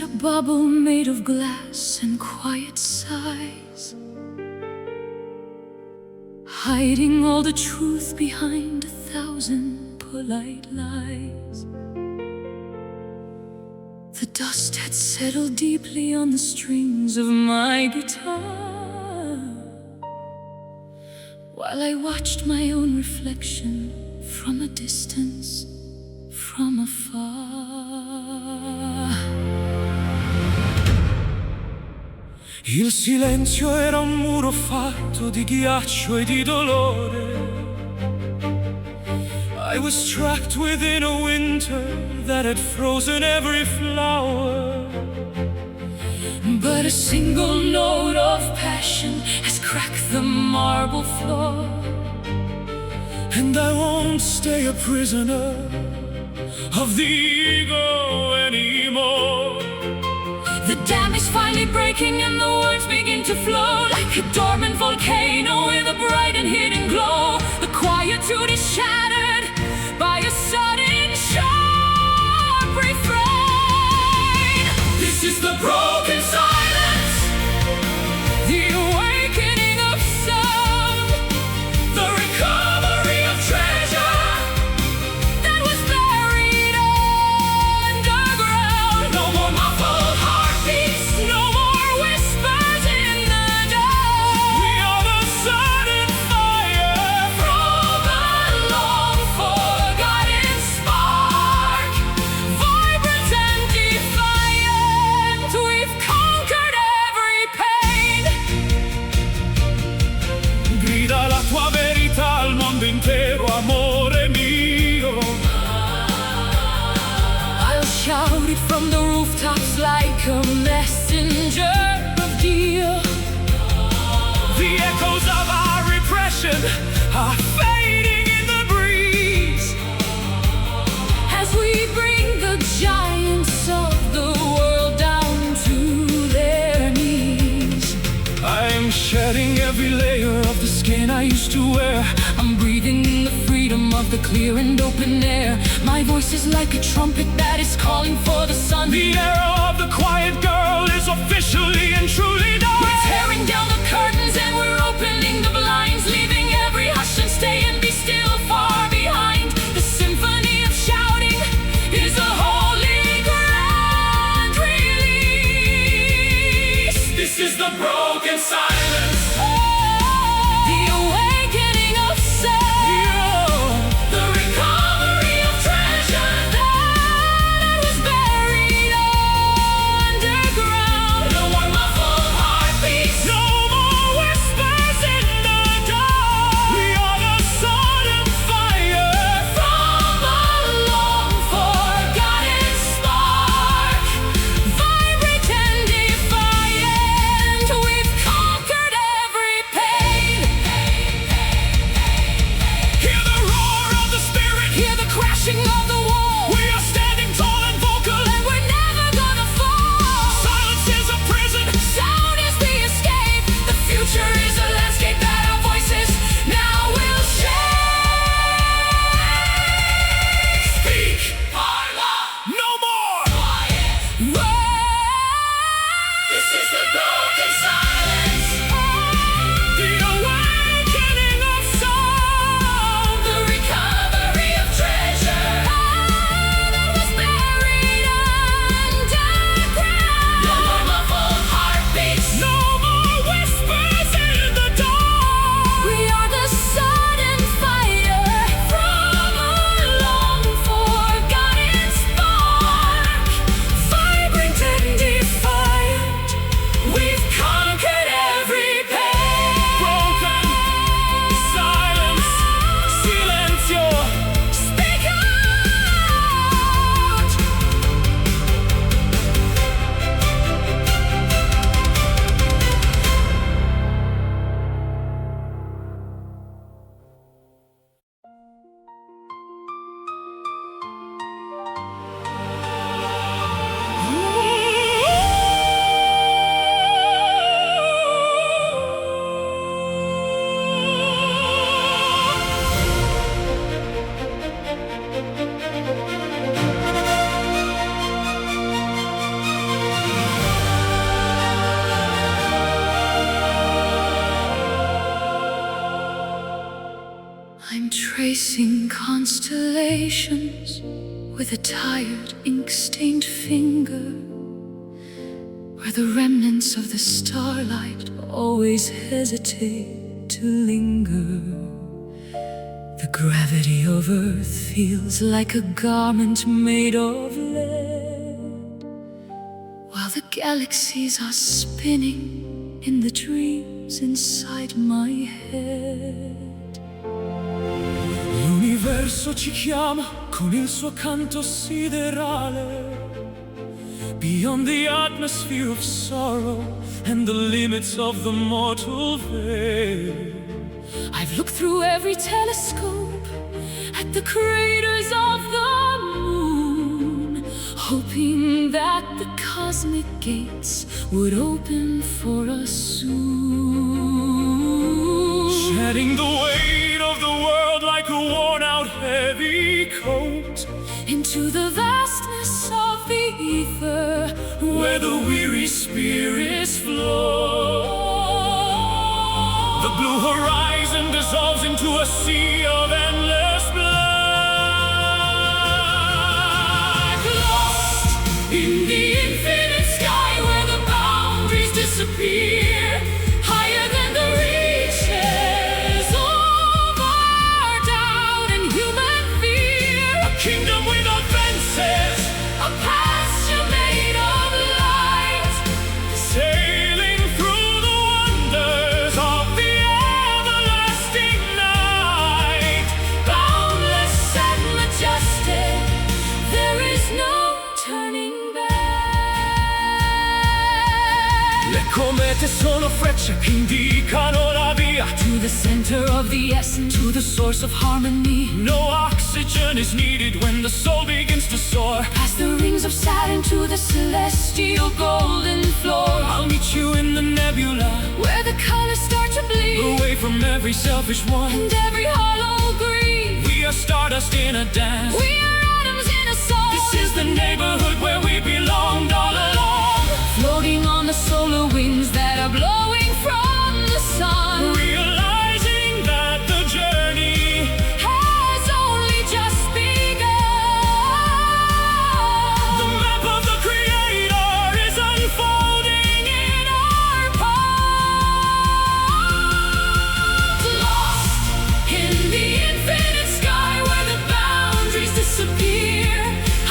inside a bubble made of glass and quiet sighs, hiding all the truth behind 1,000 polite lies. The dust had settled deeply on the strings of my guitar, while I watched my own reflection from a distance, from afar. Il silenzio era un muro fatto di ghiaccio e di dolore. I was trapped within a winter that had frozen every flower. But a single note of passion has cracked the marble floor, and I won't stay a prisoner of the ego anymore. The dam is finally breaking and the words begin to flow like a dormant volcano with a bright and hidden glow. The quietude is shattered by a sudden sharp refrain. This is the broken silence, the awakening of sound, the recovery of treasure that was buried underground. No more muffled heartbeats, No more whispers in the dark. we are the sudden fire From a long forgotten spark, vibrant and defiant, we've conquered every pain. Grida la tua verità al mondo intero, amore mio. I'll shout it from the rooftops like a messenger of deal. The echoes of our repression are fading in the breeze. As we bring the giants of the world down to their knees, I'm shedding every layer of the skin I used to wear. I'm breathing in the freedom of the clear and open air. My voice is like a trumpet that is calling for the sun. The era of the quiet girl is officially and truly done. We're tearing down the curtains and we're opening the blinds, leaving every hush and stay and be still far behind. The symphony of shouting is a holy grand release. This is the broken silence. The awakening of sound, The recovery of treasure. that was buried underground. No more muffled heartbeats, no more whispers in the dark. We are the sudden fire From a long forgotten spark, vibrant and defiant, we've conquered tracing constellations with a tired ink-stained finger, where the remnants of the starlight always hesitate to linger. The gravity of Earth feels like a garment made of lead, while the galaxies are spinning in the dreams inside my head. L'universo ci chiama con il suo canto siderale, beyond the atmosphere of sorrow and the limits of the mortal veil. I've looked through every telescope at the craters of the moon, hoping that the cosmic gates would open for us soon. Shedding the weight of the world like a worn-out heavy coat into the vastness of the ether, where the weary spirits flow. The blue horizon dissolves into a sea of endless black, lost in the infinite sky where the boundaries disappear, higher than the reaches of our doubt and human fear. a kingdom without fences, A pasture made of light, sailing through the wonders of the everlasting night. boundless and majestic, there is no turning back. Le comete sono frecce che indicano la via To the center of the essence, to the source of harmony. No oxygen is needed when the soul begins to soar. Past the rings of Saturn to the celestial golden floor, I'll meet you in the nebula, where the colors start to bleed, away from every selfish one. and every hollow greed. We are stardust in a dance. We are atoms in a song. This is the neighborhood where we belonged all along. Floating on the solar winds that are blowing from the sun, Realizing that the journey has only just begun. the map of the Creator is unfolding in our palms. Lost in the infinite sky where the boundaries disappear,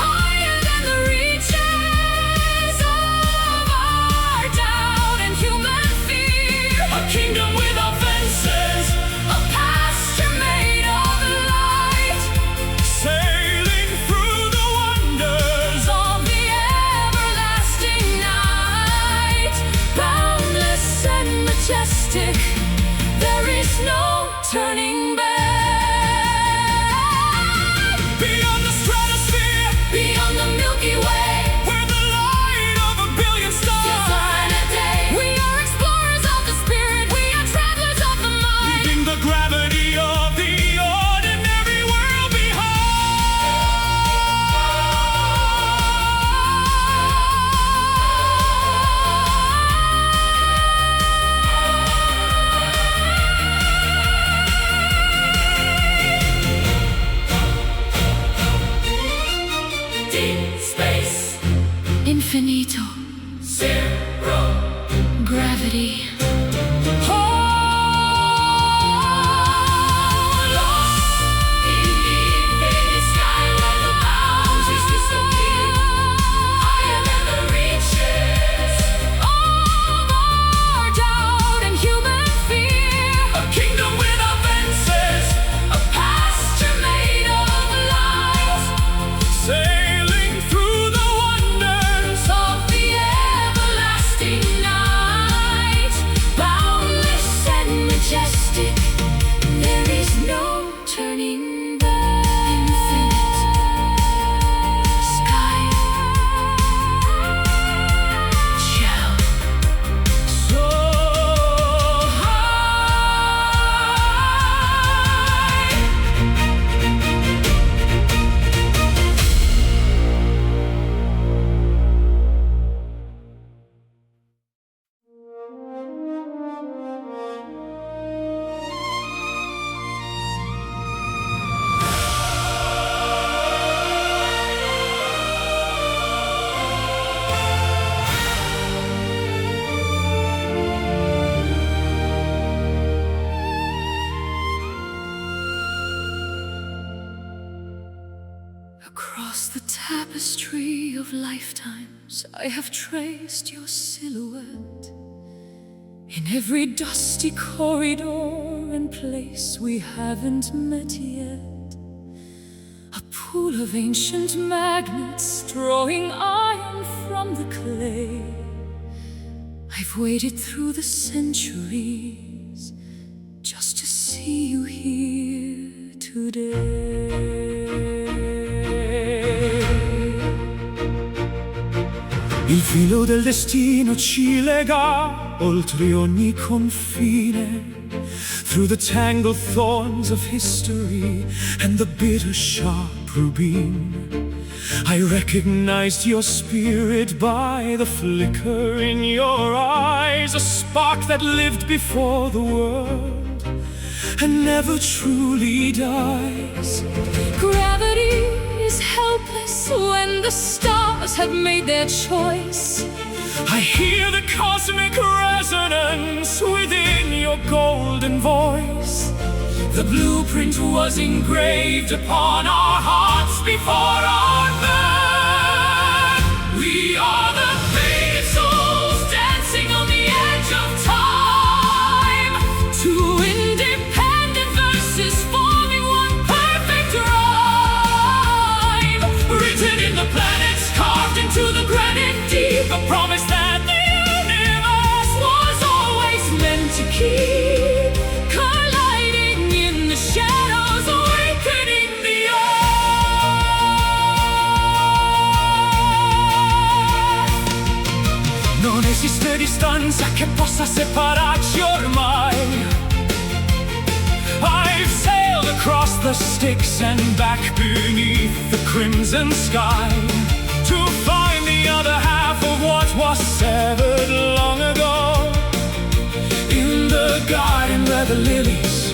higher than the reaches of our doubt and human fear. A kingdom without fences, A pasture made of light, sailing through the wonders. of the everlasting night. Boundless and majestic, there is no turning back. Beyond the stratosphere, Beyond the Milky Way, where the light of a billion stars design a day. We are explorers of the spirit, we are travelers of the mind. leaving the gravity of the ordinary world behind. Deep space, infinito, Zero. gravity. Lost In the infinite sky where the boundaries disappear, higher than the reaches of our doubt and human fear. a kingdom without fences, A pasture made of light, sailing through the wonders. of the everlasting night. tapestry of lifetimes, I have traced your silhouette in every dusty corridor and place we haven't met yet. A pool of ancient magnets drawing iron from the clay. I've waited through the centuries just to see you here today. Il filo del destino ci lega oltre ogni confine, through the tangled thorns of history and the bitter sharp rubine. I recognized your spirit by the flicker in your eyes, a spark that lived before the world and never truly dies. Gravity is helpless when the stars have made their choice. I hear the cosmic resonance within your golden voice. The blueprint was engraved upon our hearts before our birth. We are the faded souls dancing on the edge of time. Two independent verses forming one perfect rhyme. Written in the planets, carved into the granite deep, a promise that the universe was always meant to keep. Colliding in the shadows, awakening the earth. Non esiste distanza che possa separarci ormai. I've sailed across the Styx and back beneath the crimson sky to find the other half of what was severed long ago. In the garden where the lilies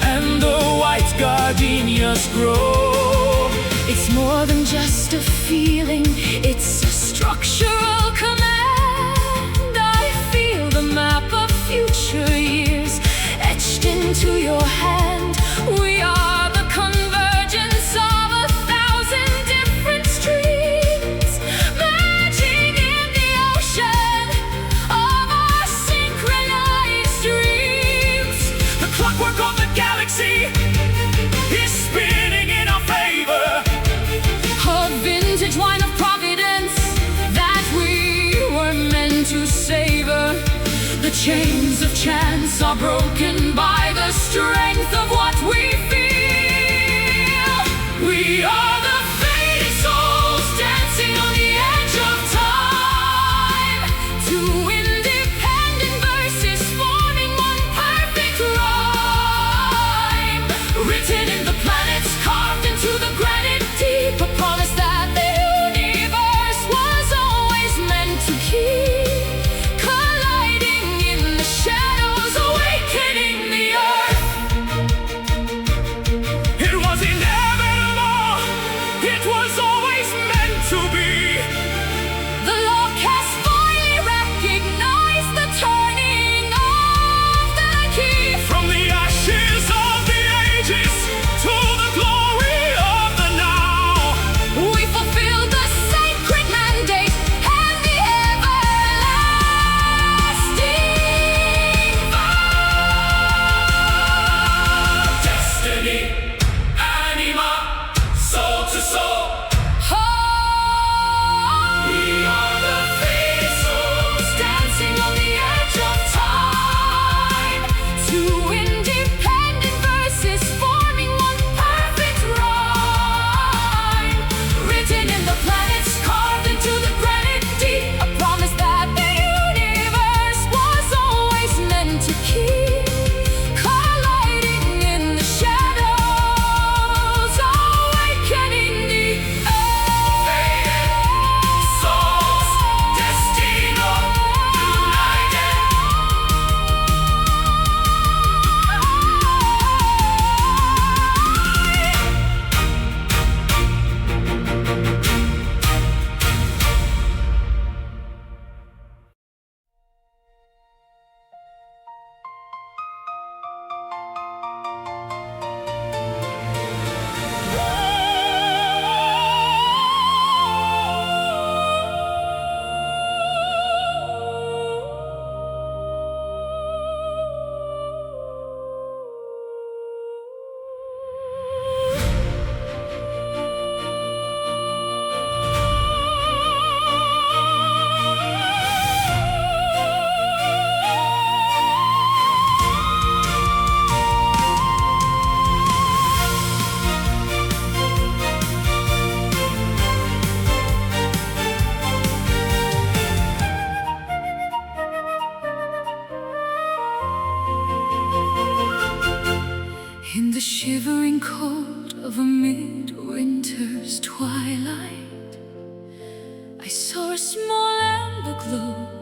and the white gardenias grow. It's more than just a feeling, it's a structural command. I feel the map of future years etched into your hand. We are the convergence of 1,000 different streams, merging in the ocean of our synchronized dreams. The clockwork of the galaxy is spinning in our favor. A vintage wine of providence that we were meant to savor. The chains of chance are broken by the strength of what we feel. We are the faded souls dancing on the edge of time. Two independent verses forming one perfect rhyme. Written in the planets, carved into the granite deep, a promise that the universe was always meant to keep. Colliding in the shadows, awakening the earth. It was inevitable. It was always meant to be. The Lord has finally recognized the turning of the key. From the ashes of the ages to the glory of the now. We fulfill the sacred mandate and the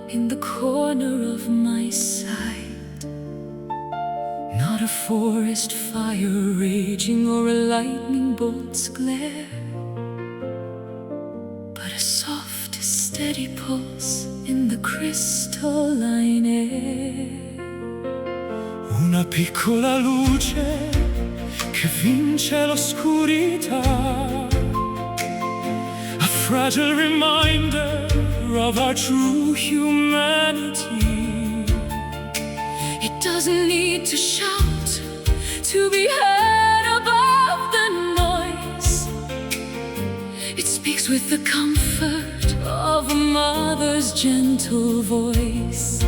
in the corner of my sight. Not a forest fire raging or a lightning bolt's glare, but a soft, steady pulse in the crystalline air. Una piccola luce che vince l'oscurità, a fragile reminder of our true humanity. It doesn't need to shout to be heard above the noise. It speaks with the comfort of a mother's gentle voice.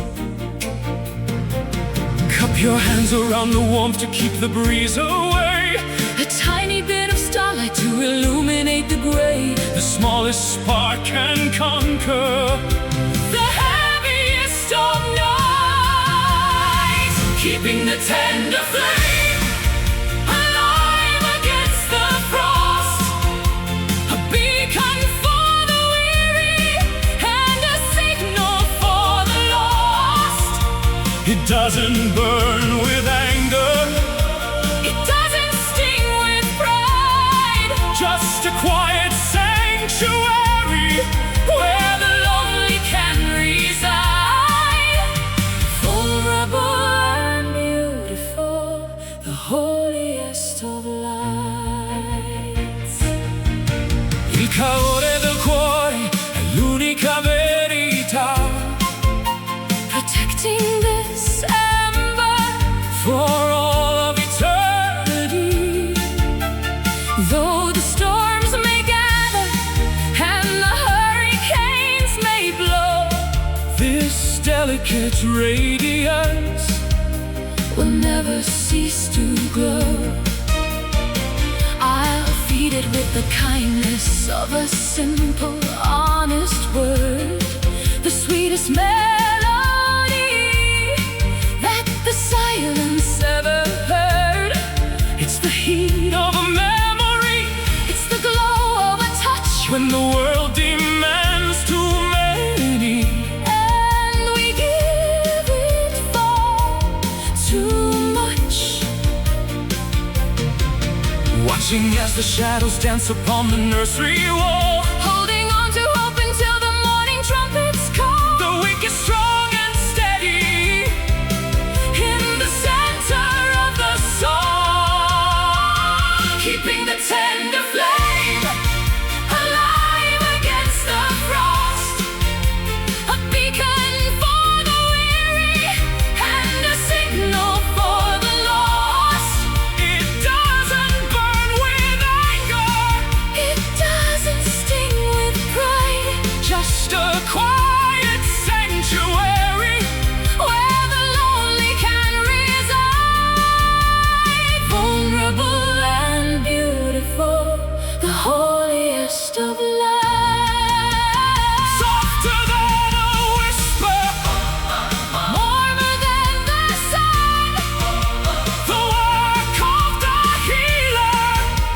Cup your hands around the warmth to keep the breeze away. A tiny bit of starlight to illuminate the gray. The smallest spark can conquer the heaviest of nights, keeping the tender flame alive against the frost. a beacon for the weary and a signal for the lost. It doesn't burn with anger, It doesn't sting with pride, just a quiet sanctuary where the lonely can reside. vulnerable and beautiful, the holiest of lights. Il calore del cuore è l'unica verità, Protecting this ember for all of eternity. though the storms may gather and the hurricanes may blow, This delicate radiance will never cease to glow. I'll feed it with the kindness of a simple, honest word, the sweetest melody that the silence ever heard. it's the heat of a memory It's the glow of a touch when the world demands too many. and we give it far too much. Watching as the shadows dance upon the nursery wall. Holding on to hope until the morning trumpets call. The weak is strong and steady in the center of the song, keeping the tender flame Alive against the frost, a beacon for the weary and a signal for the lost. It doesn't burn with anger, It doesn't sting with pride, just a quiet sanctuary where the lonely can reside. Vulnerable and beautiful, the holiest of lights. softer than a whisper, Warmer than the sun, the work of the healer.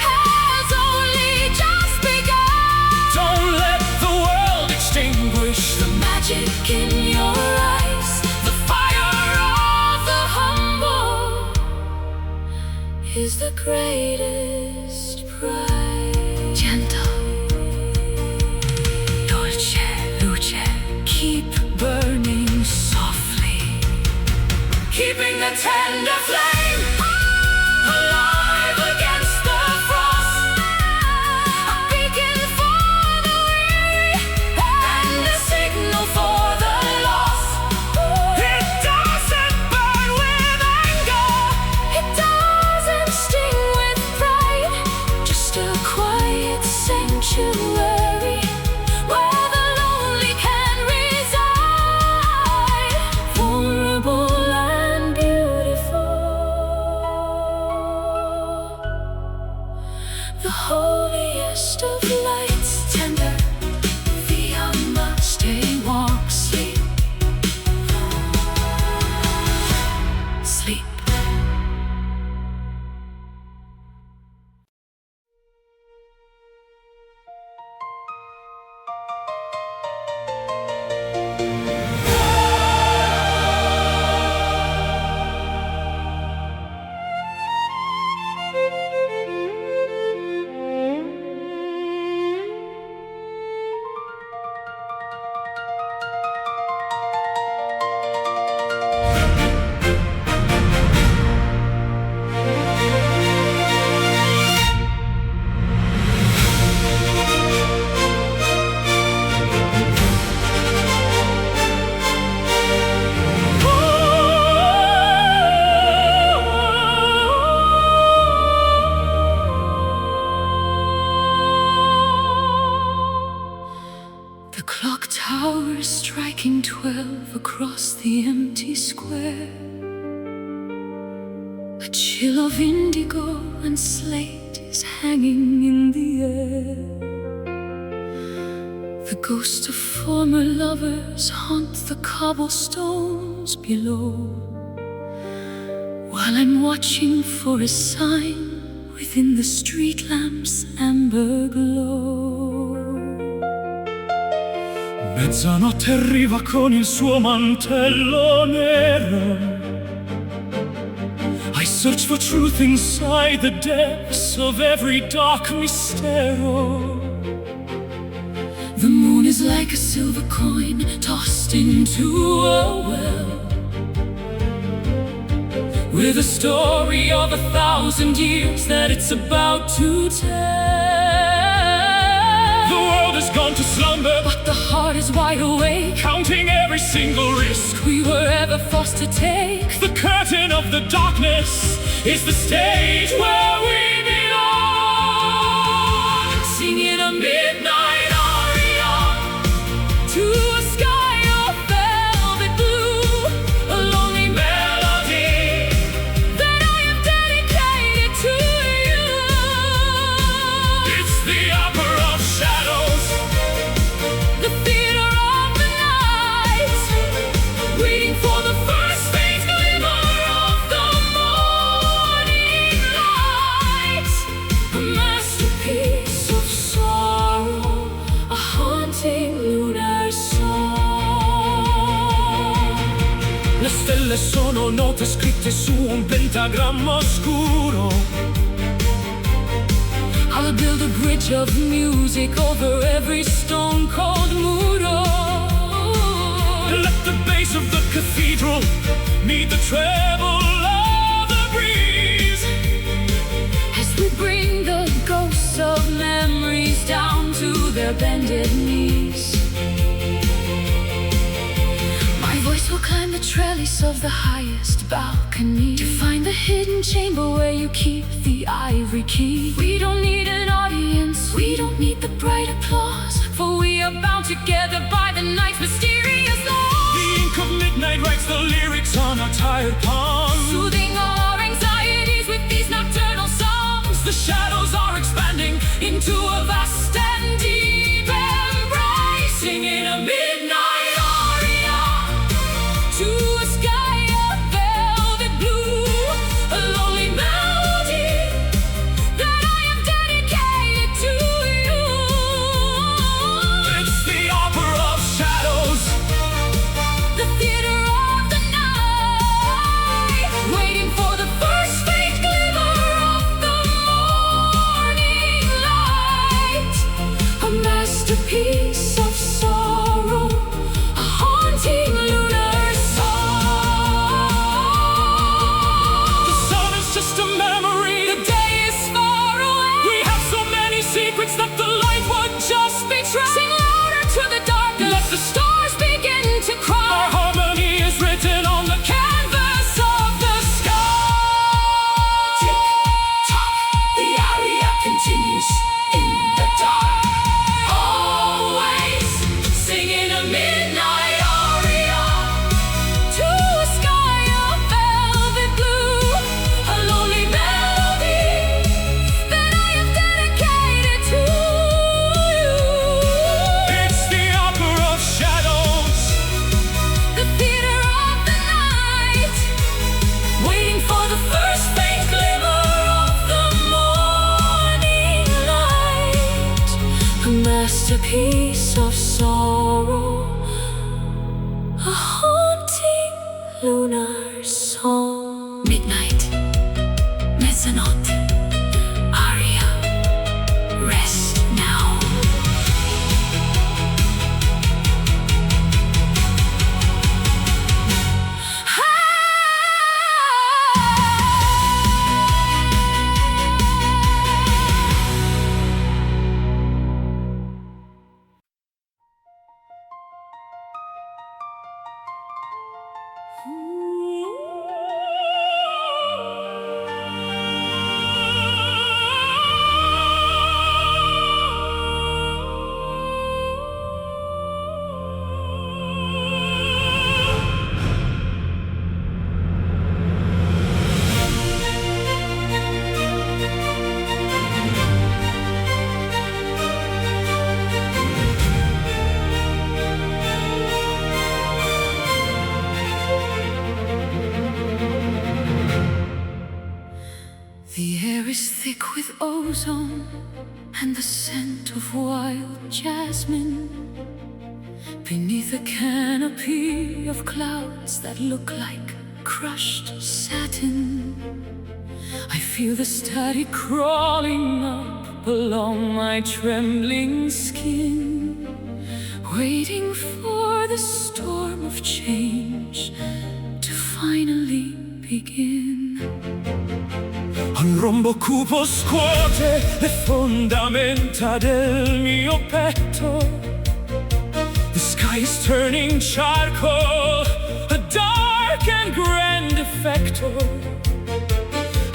has only just begun. Don't let the world extinguish the Magic in your eyes, the fire of the humble is the greatest pride. Gentle, dolce, luce, keep burning softly, keeping the tender flame alive against the frost. a beacon for the weary and a signal for the lost. It doesn't burn with anger, It doesn't sting with pride, just a quiet sanctuary where the lonely can reside. Vulnerable and beautiful, 12 across the empty square. A chill of indigo and slate is hanging in the air. The ghosts of former lovers haunt the cobblestones below, while I'm watching for a sign within the street lamp's amber glow. Mezzanotte arriva con il suo mantello nero. I search for truth inside the depths of every dark mistero. The moon is like a silver coin tossed into a well, with a story of 1,000 years that it's about to tell. The world has gone to slumber, but the heart is wide awake, counting every single risk we were ever forced to take. The curtain of the darkness is the stage where we belong, singing a midnight aria to a sky of velvet blue, a lonely melody that I have dedicated to you. It's the opera of shadows, the theater of the night, waiting for the first faint glimmer of the morning light. A masterpiece of sorrow, a haunting lunar song. Le stelle sono note scritte su un pentagramma oscuro. I'll build a bridge of music over every stone-cold muro. Let the bass of the cathedral meet the treble of the breeze, As we bring the ghosts of memories down to their bended knees. My voice will climb the trellis of the highest balcony, to find the hidden chamber where you keep the ivory key. We don't need an audience, we don't need the bright applause, for we are bound together by the night's mysterious law. the ink of midnight writes the lyrics on our tired palms. Soothing all our anxieties with these nocturnal songs. The shadows are expanding Into a vast and deep embrace, singing a midnight aria to a sky of velvet blue, a lonely melody that I have dedicated to you. It's the opera of shadows, The theater of the night, waiting for the first faint glimmer of the morning light. A masterpiece of sorrow, a haunting lunar song. the sun is just a memory. The day is far away. We have so many secrets that the light would just betray. Sing louder to the darkness. Let the stars begin to Our cry. harmony is written on the Canvas of the sky. tick tock. The aria continues in the dark. Always singing a midnight aria to a sky of velvet blue, a lonely melody that I have dedicated to you. It's the opera of shadows, The theater of the night, waiting for the first faint glimmer of the morning light. A masterpiece of sorrow, a haunting lunar song. Midnight, mezzanotte, aria, rest now. thick with ozone and the scent of wild jasmine. Beneath a canopy of clouds that look like crushed satin, I feel the static crawling up along my trembling skin, waiting for the storm of change to finally begin. Un rombo cupo scuote le fondamenta del mio petto. The sky is turning charcoal, a dark and grand effecto.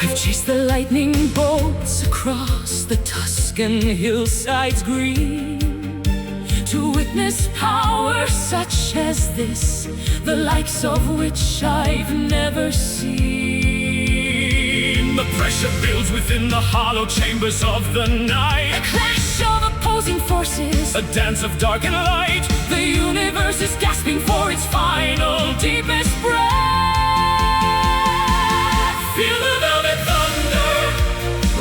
I've chased the lightning bolts across the Tuscan hillsides green, to witness power such as this, the likes of which I've never seen. The pressure builds within the hollow chambers of the night. A clash of opposing forces, a dance of dark and light. the universe is gasping for its final deepest breath. Feel the velvet thunder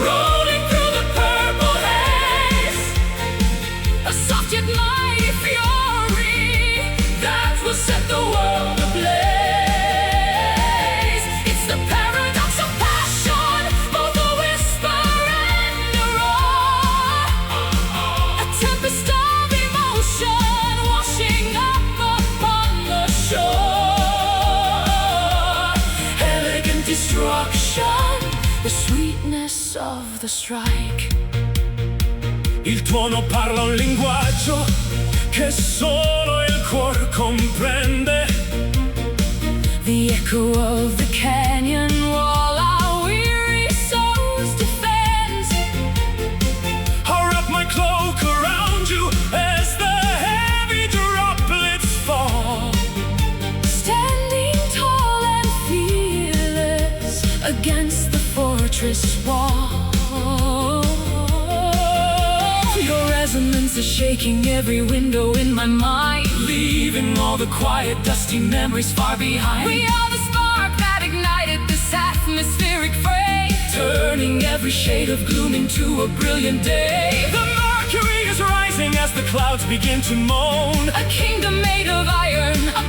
rolling through the purple haze, A soft yet mighty fury that will set the world ablaze. It's the paradox of passion, both a whisper and a roar. A tempest of emotion washing up upon the shore. Elegant Destruction, the sweetness of the strike. Il tuono parla un linguaggio che solo il cuore comprende. The echo of the canyon wall our weary souls defends. I'll wrap my cloak around you as the heavy droplets fall. Standing tall and fearless against the fortress wall. Your resonance is shaking every window in my mind, Leaving all the quiet, dusty memories far behind. we are the spark that ignited this atmospheric fray, Turning every shade of gloom into a brilliant day. The mercury is rising as the clouds begin to moan. a kingdom made of iron, a